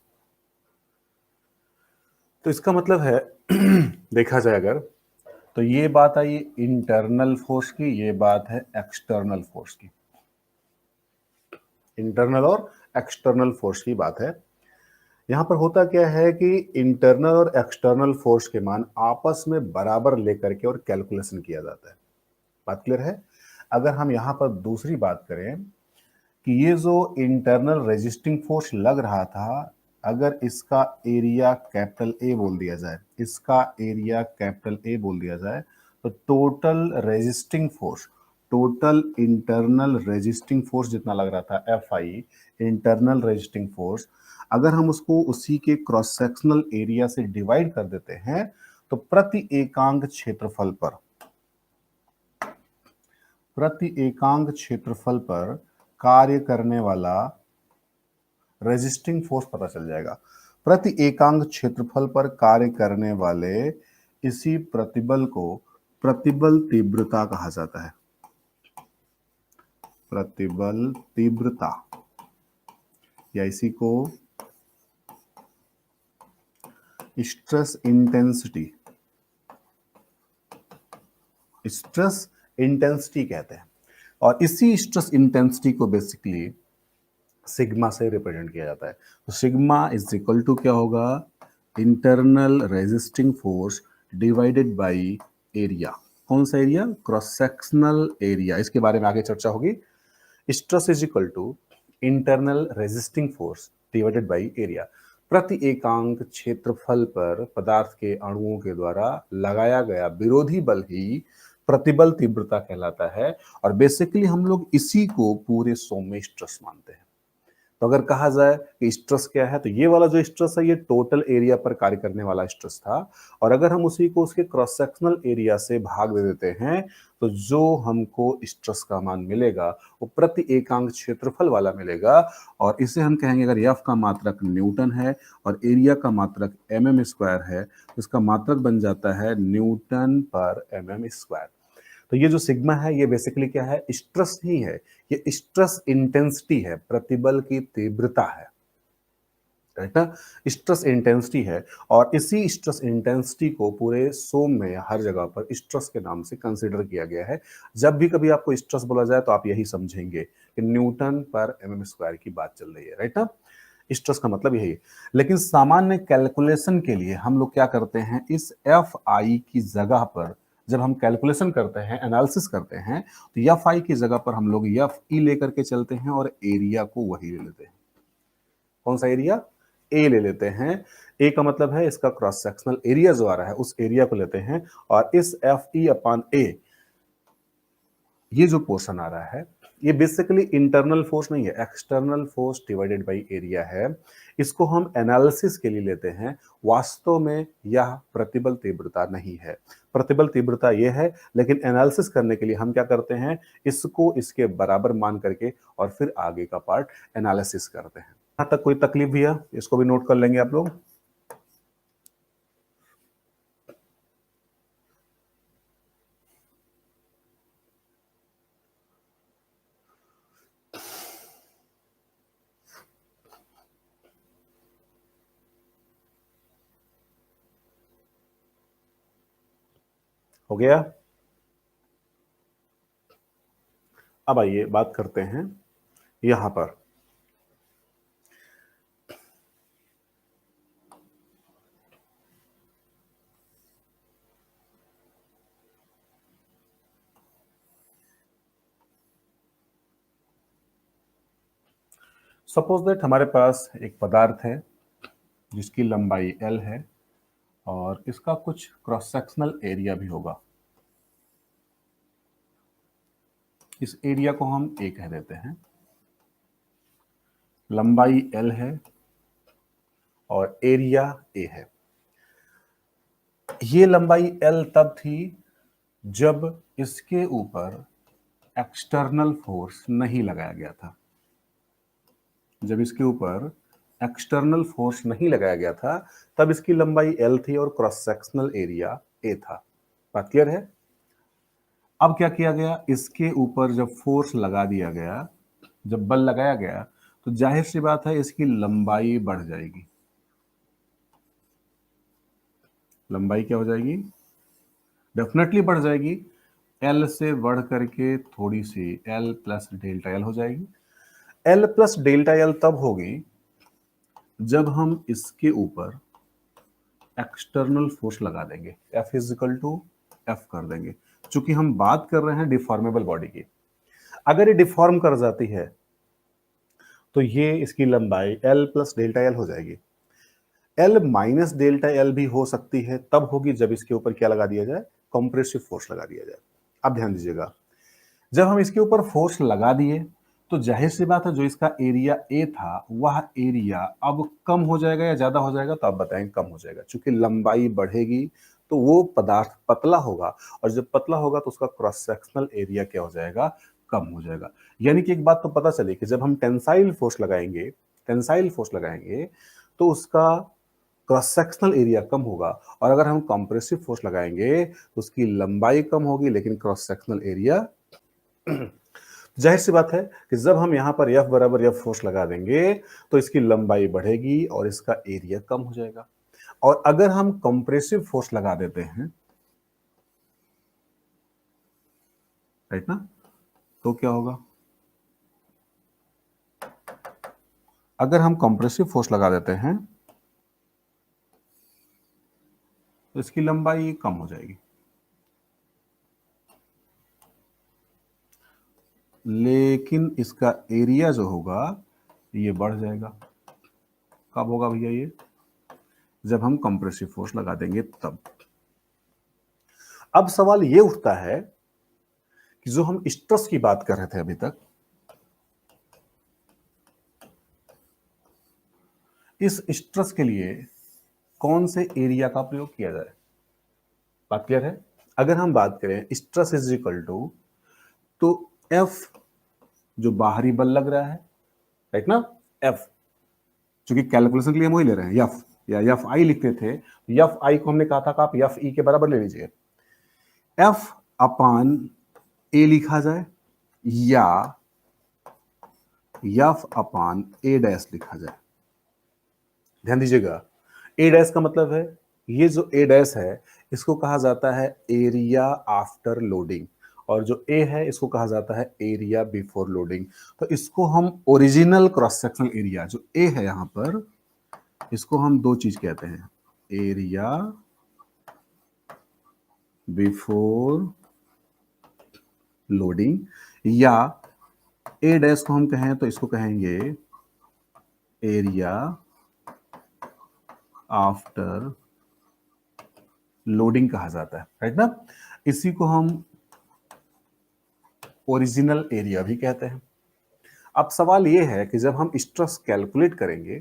तो इसका मतलब है देखा जाए अगर, तो ये बात आई इंटरनल फोर्स की, ये बात है एक्सटर्नल फोर्स की. इंटरनल और एक्सटर्नल फोर्स की बात है. यहां पर होता क्या है कि इंटरनल और एक्सटर्नल फोर्स के मान आपस में बराबर लेकर के और कैलकुलेशन किया जाता है. बात क्लियर है. अगर हम यहां पर दूसरी बात करें कि ये जो इंटरनल रेजिस्टिंग फोर्स लग रहा था, अगर इसका एरिया कैपिटल ए बोल दिया जाए, इसका एरिया कैपिटल ए बोल दिया जाए, तो total resisting force, total internal resisting force जितना लग रहा था F I, internal resisting force, अगर हम उसको उसी के क्रॉस सेक्शनल एरिया से डिवाइड कर देते हैं, तो प्रति एकांक क्षेत्रफल पर, प्रति एकांक क्षेत्रफल पर कार्य करने वाला रेजिस्टिंग फोर्स पता चल जाएगा. प्रति एकांक क्षेत्रफल पर कार्य करने वाले इसी प्रतिबल को प्रतिबल तीव्रता कहा जाता है. प्रतिबल तीव्रता, या इसी को स्ट्रेस इंटेंसिटी, स्ट्रेस इंटेंसिटी कहते हैं. और इसी स्ट्रेस इंटेंसिटी को बेसिकली सिग्मा से रिप्रेजेंट किया जाता है. तो सिग्मा इज इक्वल टू क्या होगा, internal resisting force divided by area. कौन सा एरिया, क्रॉस सेक्शनल एरिया. इसके बारे में आगे चर्चा होगी. Stress is equal to internal resisting force divided by area. प्रति एकांक क्षेत्रफल पर पदार्थ के अणुओं के द्वारा लगाया गया विरोधी बल ही प्रतिबल तीव्रता कहलाता है. और बेसिकली हम लोग इसी को पूरे सौम्य में स्ट्रेस मानते हैं. तो अगर कहा जाए कि स्ट्रेस क्या है, तो ये वाला जो स्ट्रेस है ये टोटल एरिया पर कार्य करने वाला स्ट्रेस था. और अगर हम उसी को उसके क्रॉस सेक्शनल एरिया से भाग दे देते हैं, तो जो हमको स्ट्रेस का मान मिलेगा वो प्रति एकांक क्षेत्रफल वाला मिलेगा. और इसे हम कहेंगे, अगर एफ का मात्रक न्यूटन है और एरिया का मात्रक mm स्क्वायर है, तो इसका मात्रक बन जाता है न्यूटन पर mm स्क्वायर. तो ये जो सिग्मा है ये बेसिकली क्या है, स्ट्रेस नहीं है, ये स्ट्रेस इंटेंसिटी है, प्रतिबल की तीव्रता है. राइट ना, स्ट्रेस इंटेंसिटी है. और इसी स्ट्रेस इंटेंसिटी को पूरे सोम में हर जगह पर स्ट्रेस के नाम से कंसीडर किया गया है. जब भी कभी आपको स्ट्रेस बोला जाए तो आप यही समझेंगे कि न्यूटन पर mm स्क्वायर की बात चल रही है. राइट ना, स्ट्रेस का मतलब यही है. लेकिन सामान्य कैलकुलेशन के लिए हम लोग क्या करते हैं, इस एफ आई की जगह पर जब हम कैलकुलेशन करते हैं, एनालिसिस करते हैं, तो एफ आई की जगह पर हम लोग एफ ई लेकर के चलते हैं और एरिया को वही ले लेते हैं. कौन सा एरिया, ए ले लेते हैं. ए का मतलब है इसका क्रॉस सेक्शनल एरिया जो आ रहा है उस एरिया को लेते हैं. और इस एफ ई अपॉन ए, ये जो पोर्शन आ रहा है ये बेसिकली इंटरनल फोर्स नहीं है, external force divided by area है. इसको हम एनालिसिस के लिए लेते हैं. वास्तव में यह प्रतिबल तीव्रता नहीं है. प्रतिबल तीव्रता यह है, लेकिन एनालिसिस करने के लिए हम क्या करते हैं, इसको इसके बराबर मान करके और फिर आगे का पार्ट एनालिसिस करते हैं. यहां तक कोई तकलीफ भी है, इसको भी नोट कर लेंगे आप लोग. हो गया. अब आइए बात करते हैं यहां पर. सपोज दैट हमारे पास एक पदार्थ है जिसकी लंबाई L है और इसका कुछ क्रॉस सेक्शनल एरिया भी होगा. इस एरिया को हम ए कह देते हैं, लंबाई एल है और एरिया ए है। ये लंबाई एल तब थी जब इसके ऊपर एक्सटर्नल फोर्स नहीं लगाया गया था। जब इसके ऊपर एक्सटर्नल फोर्स नहीं लगाया गया था तब इसकी लंबाई एल थी और क्रॉस सेक्शनल एरिया ए था। बात क्लियर है? अब क्या किया गया, इसके ऊपर जब फोर्स लगा दिया गया, जब बल लगाया गया, तो जाहिर सी बात है इसकी लंबाई बढ़ जाएगी। लंबाई क्या हो जाएगी? डेफिनेटली बढ़ जाएगी। एल से बढ़ करके थोड़ी सी एल प्लस डेल्टा एल हो जाएगी। एल प्लस डेल्टा एल तब होगी जब हम इसके ऊपर एक्सटर्नल फोर्स लगा देंगे, F इजिकल टू एफ कर देंगे। चूंकि हम बात कर रहे हैं डिफॉर्मेबल बॉडी की, अगर ये डिफॉर्म कर जाती है तो ये इसकी लंबाई L प्लस डेल्टा एल हो जाएगी। L माइनस डेल्टा एल भी हो सकती है, तब होगी जब इसके ऊपर क्या लगा दिया जाए, कंप्रेसिव फोर्स लगा दिया जाए। अब ध्यान दीजिएगा, जब हम इसके ऊपर फोर्स लगा दिए तो जाहिर सी बात है जो इसका एरिया ए था वह एरिया अब कम हो जाएगा या ज्यादा हो जाएगा, तो आप बताएं कम हो जाएगा। क्योंकि लंबाई बढ़ेगी तो वो पदार्थ पतला होगा, और जब पतला होगा तो उसका क्रॉस सेक्शनल एरिया क्या हो जाएगा, कम हो जाएगा। यानी कि एक बात तो पता चली कि जब हम टेंसाइल फोर्स लगाएंगे तो उसका क्रॉस सेक्शनल एरिया कम होगा, और अगर हम कंप्रेसिव फोर्स लगाएंगे तो उसकी लंबाई कम होगी लेकिन क्रॉस सेक्शनल एरिया जाहिर सी बात है कि जब हम यहां पर F बराबर F फोर्स लगा देंगे तो इसकी लंबाई बढ़ेगी और इसका एरिया कम हो जाएगा। और अगर हम कंप्रेसिव फोर्स लगा देते हैं, राइट ना, तो क्या होगा, अगर हम कंप्रेसिव फोर्स लगा देते हैं तो इसकी लंबाई कम हो जाएगी, लेकिन इसका एरिया जो होगा ये बढ़ जाएगा। कब होगा भैया ये, जब हम कंप्रेसिव फोर्स लगा देंगे तब। अब सवाल ये उठता है कि जो हम स्ट्रेस की बात कर रहे थे अभी तक, इस स्ट्रेस के लिए कौन से एरिया का प्रयोग किया जाए। बात क्लियर है? अगर हम बात करें स्ट्रेस इज इक्वल टू, तो F जो बाहरी बल लग रहा है, राइट ना, F, क्योंकि कैलकुलेशन के लिए हम वही ले रहे हैं, F या एफ आई लिखते थे, एफ आई को हमने कहा था कि आप एफ ई के बराबर ले लीजिए। F अपान ए लिखा जाए या F अपान ए डैश लिखा जाए। ध्यान दीजिएगा, ए डैश का मतलब है, ये जो ए डैश है इसको कहा जाता है एरिया आफ्टर लोडिंग, और जो ए है इसको कहा जाता है एरिया बिफोर लोडिंग। तो इसको हम ओरिजिनल क्रॉस सेक्शनल एरिया जो ए है यहां पर, इसको हम दो चीज कहते हैं, एरिया बिफोर लोडिंग, या ए डैश को हम कहें तो इसको कहेंगे एरिया आफ्टर लोडिंग कहा जाता है, राइट ना। इसी को हम ओरिजिनल एरिया भी कहते हैं। अब सवाल यह है कि जब हम स्ट्रेस कैलकुलेट करेंगे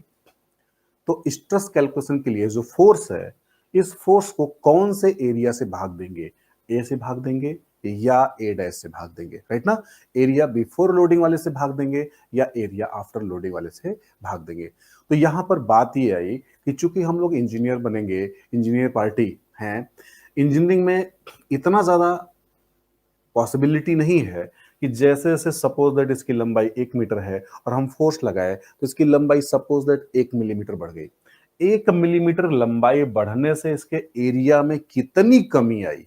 तो स्ट्रेस कैलकुलेशन के लिए जो फोर्स है, इस फोर्स को कौन से एरिया से भाग देंगे, ए से भाग देंगे या ए डैश से भाग देंगे, राइट ना। एरिया बिफोर लोडिंग वाले से भाग देंगे या एरिया आफ्टर लोडिंग वाले से भाग देंगे। तो यहां पर बात ये आई कि चूंकि हम लोग इंजीनियर बनेंगे, इंजीनियर पार्टी हैं, इंजीनियरिंग में इतना ज्यादा पॉसिबिलिटी नहीं है कि जैसे जैसे सपोज दैट इसकी लंबाई 1 मीटर है और हम फोर्स लगाए तो इसकी लंबाई सपोज दैट 1 मिलीमीटर बढ़ गई। 1 मिलीमीटर लंबाई बढ़ने से इसके एरिया में कितनी कमी आई,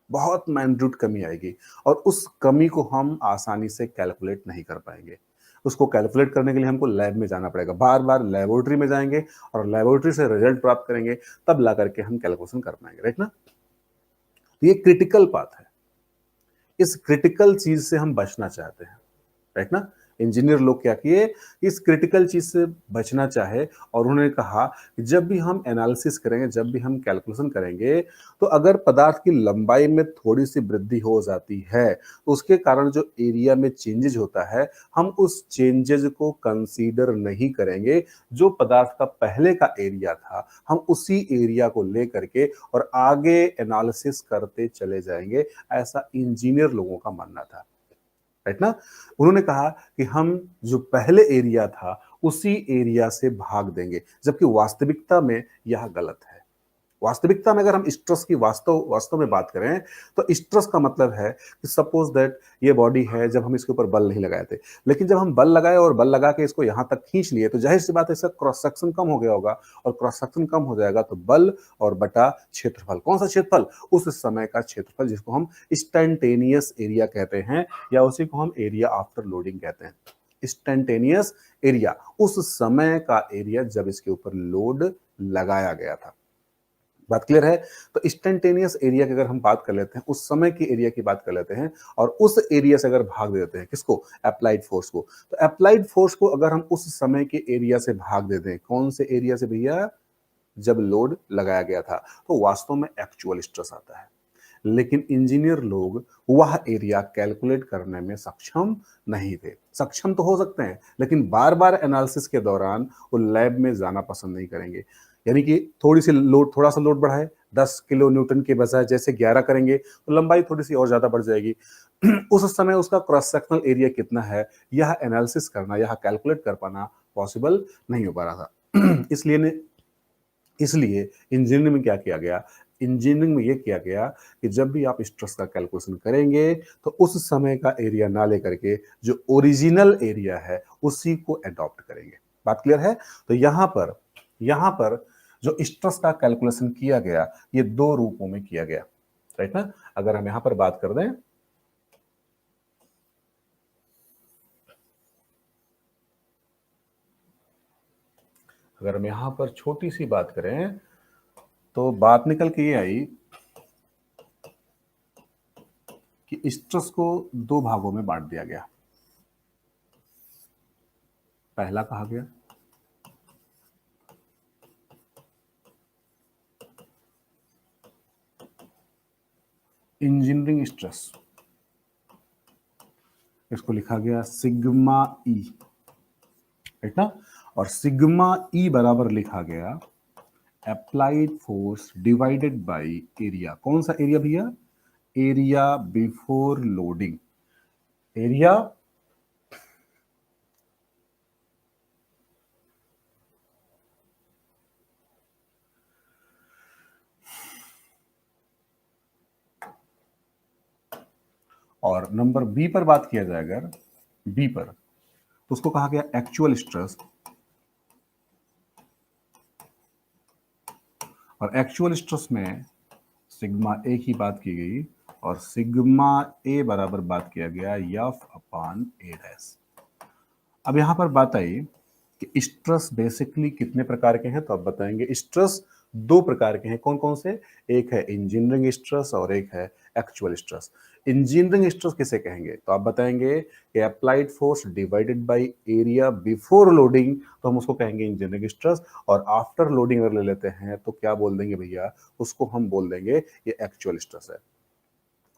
बहुत मैग्नीट्यूड कमी आएगी, और उस कमी को हम आसानी से कैलकुलेट नहीं कर पाएंगे। उसको कैलकुलेट करने के लिए हमको लैब में जाना पड़ेगा, बार बार लेबोरेटरी में जाएंगे और लेबोरेटरी से रिजल्ट प्राप्त करेंगे, तब ला करके हम कैलकुलेशन कर पाएंगे, राइट ना। तो ये क्रिटिकल बात है, इस क्रिटिकल चीज से हम बचना चाहते हैं, राइट ना। इंजीनियर लोग क्या किए, इस क्रिटिकल चीज से बचना चाहे और उन्होंने कहा कि जब भी हम एनालिसिस करेंगे, जब भी हम कैलकुलेशन करेंगे, तो अगर पदार्थ की लंबाई में थोड़ी सी वृद्धि हो जाती है तो उसके कारण जो एरिया में चेंजेज होता है, हम उस चेंजेज को कंसीडर नहीं करेंगे। जो पदार्थ का पहले का एरिया था, हम उसी एरिया को लेकर के और आगे एनालिसिस करते चले जाएंगे। ऐसा इंजीनियर लोगों का मानना था, राइट ना। उन्होंने कहा कि हम जो पहले एरिया था उसी एरिया से भाग देंगे, जबकि वास्तविकता में यह गलत है। वास्तविकता में अगर हम स्ट्रेस की वास्तव वास्तव में बात करें, तो स्ट्रेस का मतलब है कि सपोज दैट ये बॉडी है, जब हम इसके ऊपर बल नहीं लगाए थे, लेकिन जब हम बल लगाए और बल लगा के इसको यहां तक खींच लिए, तो जाहिर सी बात है इसका क्रॉस सेक्शन कम हो गया होगा, और क्रॉस सेक्शन कम हो जाएगा तो बल और बटा क्षेत्रफल, कौन सा क्षेत्रफल, उस समय का क्षेत्रफल, जिसको हम इंस्टैन्टेनियस एरिया कहते हैं, या उसी को हम एरिया आफ्टर लोडिंग कहते हैं। इंस्टैन्टेनियस एरिया उस समय का एरिया जब इसके ऊपर लोड लगाया गया था। बात क्लियर है। तो इंस्टेंटेनियस एरिया की अगर हम बात कर लेते हैं, उस समय की एरिया की बात कर लेते हैं, और उस एरिया से अगर भाग देते हैं किसको, अप्लाइड फोर्स को, तो अप्लाइड फोर्स को अगर हम उस समय के एरिया से भाग देते हैं, कौन से एरिया से भैया, जब लोड लगाया गया था, तो वास्तव में एक्चुअल स्ट्रेस आता है। लेकिन इंजीनियर लोग वह एरिया कैलकुलेट करने में सक्षम नहीं थे। सक्षम तो हो सकते हैं, लेकिन बार बार एनालिसिस के दौरान वो लैब में जाना पसंद नहीं करेंगे। यानी कि थोड़ा सा लोड बढ़ाए, 10 किलो न्यूटन के बजाय जैसे 11 करेंगे, तो लंबाई थोड़ी सी और ज्यादा बढ़ जाएगी। उस समय उसका क्रॉस सेक्शनल एरिया कितना है, यह एनालिसिस करना, यह कैलकुलेट कर पाना पॉसिबल नहीं हो पा रहा था। इसलिए इंजीनियरिंग में क्या किया गया, इंजीनियरिंग में यह किया गया कि जब भी आप स्ट्रेस का कैलकुलेशन करेंगे, तो उस समय का एरिया ना लेकर के जो ओरिजिनल एरिया है उसी को अडॉप्ट करेंगे। बात क्लियर है। तो यहां पर जो स्ट्रेस का कैलकुलेशन किया गया, ये दो रूपों में किया गया, राइट ना। अगर हम यहां पर बात कर दें, अगर हम यहां पर छोटी सी बात करें, तो बात निकल के ये आई कि स्ट्रेस को दो भागों में बांट दिया गया। पहला कहा गया इंजीनियरिंग स्ट्रेस, इसको लिखा गया सिग्मा ई, राइट ना। और सिग्मा ई बराबर लिखा गया applied force divided by area. कौन सा एरिया भैया, एरिया बिफोर लोडिंग, एरिया और नंबर बी पर बात किया जाए, अगर बी पर, तो उसको कहा गया एक्चुअल स्ट्रेस। और एक्चुअल स्ट्रेस में सिग्मा ए की बात की गई, और सिग्मा ए बराबर बात किया गया एफ अपान ए डैश। अब यहां पर बात आई कि स्ट्रेस बेसिकली कितने प्रकार के हैं, तो अब बताएंगे। स्ट्रेस दो प्रकार के हैं, कौन कौन से, एक है इंजीनियरिंग स्ट्रेस और एक है एक्चुअल स्ट्रेस। इंजीनियरिंग स्ट्रेस किसे कहेंगे, तो आप बताएंगे कि applied force divided by area before loading, तो हम उसको कहेंगे इंजीनियरिंग स्ट्रेस। और आफ्टर लोडिंग अगर ले लेते हैं तो क्या बोल देंगे भैया, उसको हम बोल देंगे ये एक्चुअल स्ट्रेस है।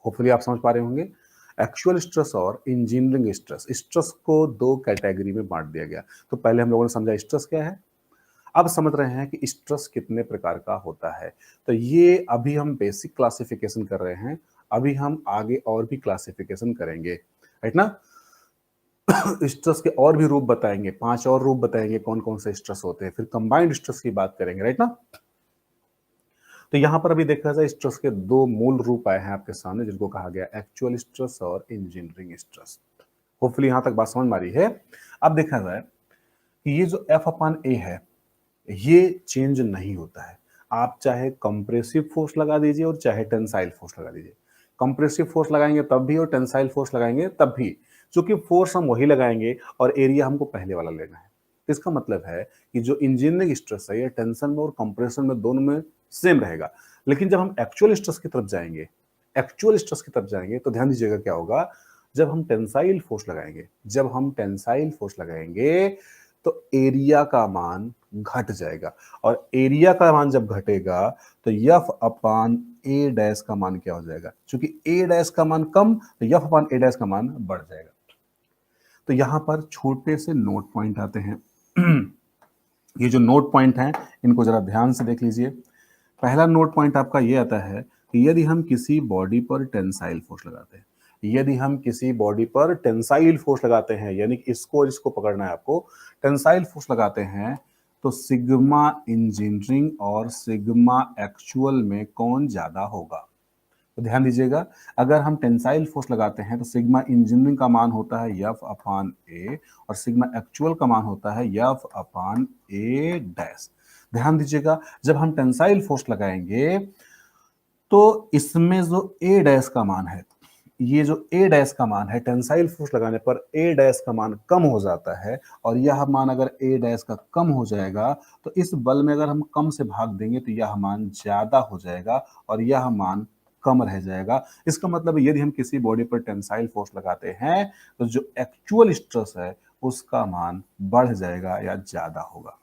होपफुली आप समझ पा रहे होंगे। एक्चुअल स्ट्रेस और इंजीनियरिंग स्ट्रेस, स्ट्रेस को दो कैटेगरी में बांट दिया गया। तो पहले हम लोगों ने समझा स्ट्रेस क्या है, अब समझ रहे हैं कि स्ट्रेस कितने प्रकार का होता है। तो ये अभी हम बेसिक क्लासिफिकेशन कर रहे हैं, अभी हम आगे और भी क्लासिफिकेशन करेंगे, राइट ना। स्ट्रेस के और भी रूप बताएंगे, 5 और रूप बताएंगे कौन कौन से स्ट्रेस होते हैं, फिर कंबाइंड स्ट्रेस की बात करेंगे, राइट ना। तो यहां पर अभी देखा जाए, स्ट्रेस के दो मूल रूप आए हैं आपके सामने, जिनको कहा गया एक्चुअल स्ट्रेस और इंजीनियरिंग स्ट्रेस। होपफुली यहां तक बात समझ में आ रही है। अब देखा जाए कि ये जो एफ अपान ए है, ये चेंज नहीं होता है। आप चाहे कंप्रेसिव फोर्स लगा दीजिए और चाहे टेंसाइल फोर्स लगा दीजिए, कंप्रेसिव फोर्स लगाएंगे तब भी और टेंसाइल फोर्स लगाएंगे तब भी, क्योंकि फोर्स हम वही लगाएंगे और एरिया हमको पहले वाला लेना है। इसका मतलब है कि जो इंजीनियरिंग स्ट्रेस है, ये टेंशन में और कंप्रेशन में दोनों में सेम रहेगा। लेकिन जब हम एक्चुअल स्ट्रेस की तरफ जाएंगे, एक्चुअल स्ट्रेस की तरफ जाएंगे, तो ध्यान दीजिएगा क्या होगा, जब हम टेंसाइल फोर्स लगाएंगे, जब हम टेंसाइल फोर्स लगाएंगे तो एरिया का मान घट जाएगा, और एरिया का मान जब घटेगा तो यफ अपान ए डैश का मान क्या हो जाएगा, क्योंकि ए डैश का मान कम तो यफ अपान ए डैश का मान बढ़ जाएगा। तो यहां पर छोटे से नोट पॉइंट आते हैं। ये जो नोट पॉइंट हैं इनको जरा ध्यान से देख लीजिए। पहला नोट पॉइंट आपका ये आता है कि यदि हम किसी बॉडी पर टेंसाइल फोर्स लगाते हैं, यदि हम किसी बॉडी पर टेंसाइल फोर्स लगाते हैं, यानी कि इसको इसको पकड़ना है आपको, टेंसाइल फोर्स लगाते हैं, तो सिग्मा इंजीनियरिंग और सिग्मा एक्चुअल में कौन ज्यादा होगा। तो ध्यान दीजिएगा, अगर हम टेंसाइल फोर्स लगाते हैं तो सिग्मा इंजीनियरिंग का मान होता है यफ अपान ए, और सिग्मा एक्चुअल का मान होता है यफ अपान ए डैश। ध्यान दीजिएगा, जब हम टेंसाइल फोर्स लगाएंगे तो इसमें जो ए डैश का मान है, ये जो ए डैश का मान है, टेंसाइल फोर्स लगाने पर ए डैश का मान कम हो जाता है, और यह मान अगर ए डैश का कम हो जाएगा तो इस बल में अगर हम कम से भाग देंगे तो यह मान ज्यादा हो जाएगा और यह मान कम रह जाएगा। इसका मतलब यदि हम किसी बॉडी पर टेंसाइल फोर्स लगाते हैं तो जो एक्चुअल स्ट्रेस है उसका मान बढ़ जाएगा या ज्यादा होगा।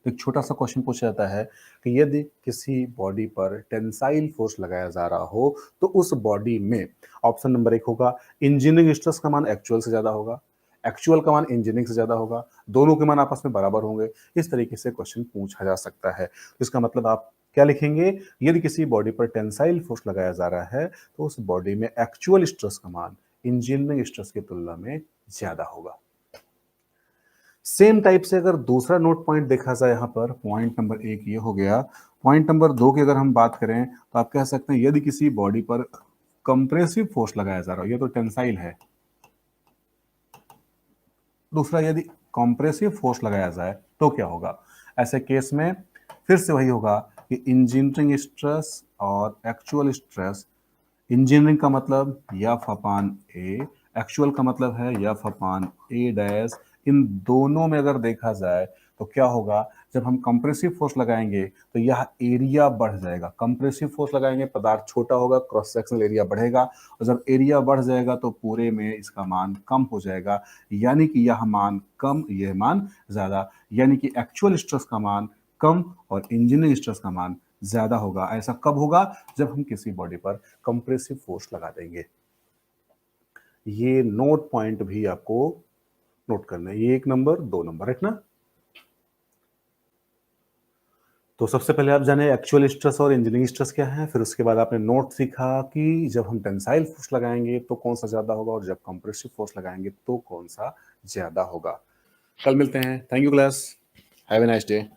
तो एक छोटा सा क्वेश्चन पूछा जाता है कि यदि किसी बॉडी पर टेंसाइल फोर्स लगाया जा रहा हो तो उस बॉडी में ऑप्शन नंबर 1 होगा इंजीनियरिंग स्ट्रेस का मान एक्चुअल से ज्यादा होगा, एक्चुअल का मान इंजीनियरिंग से ज्यादा होगा, दोनों के मान आपस में बराबर होंगे। इस तरीके से क्वेश्चन पूछा जा सकता है। तो इसका मतलब आप क्या लिखेंगे, यदि किसी बॉडी पर टेंसाइल फोर्स लगाया जा रहा है तो उस बॉडी में एक्चुअल स्ट्रेस का मान इंजीनियरिंग स्ट्रेस की तुलना में ज्यादा होगा। सेम टाइप से अगर दूसरा नोट पॉइंट देखा जाए, यहां पर पॉइंट नंबर 1 ये हो गया। पॉइंट नंबर 2 की अगर हम बात करें तो आप कह सकते हैं यदि किसी बॉडी पर कंप्रेसिव फोर्स लगाया जा रहा हो, ये तो टेंसाइल है, दूसरा यदि कंप्रेसिव फोर्स लगाया जाए तो क्या होगा। ऐसे केस में फिर से वही होगा कि इंजीनियरिंग स्ट्रेस और एक्चुअल स्ट्रेस, इंजीनियरिंग का मतलब यफ अपान ए, एक्चुअल का मतलब है यफ अपान ए डैश, इन दोनों में अगर देखा जाए तो क्या होगा, जब हम कंप्रेसिव फोर्स लगाएंगे तो यह एरिया बढ़ जाएगा। कंप्रेसिव फोर्स लगाएंगे, पदार्थ छोटा होगा, क्रॉस सेक्शनल एरिया बढ़ेगा, और जब एरिया बढ़ जाएगा तो पूरे में इसका मान कम हो जाएगा, यानी कि यह मान कम, यह मान ज्यादा, यानी कि एक्चुअल स्ट्रेस का मान कम और इंजीनियरिंग स्ट्रेस का मान ज्यादा होगा। ऐसा कब होगा, जब हम किसी बॉडी पर कंप्रेसिव फोर्स लगा देंगे। ये नोट पॉइंट भी आपको नोट करना है, ये 1 नंबर 2 नंबर रखना। तो सबसे पहले आप जाने एक्चुअल स्ट्रेस और इंजीनियरिंग स्ट्रेस क्या है, फिर उसके बाद आपने नोट सीखा कि जब हम टेंसाइल फोर्स लगाएंगे तो कौन सा ज्यादा होगा और जब कंप्रेसिव फोर्स लगाएंगे तो कौन सा ज्यादा होगा। कल मिलते हैं। Thank you class, have a nice day.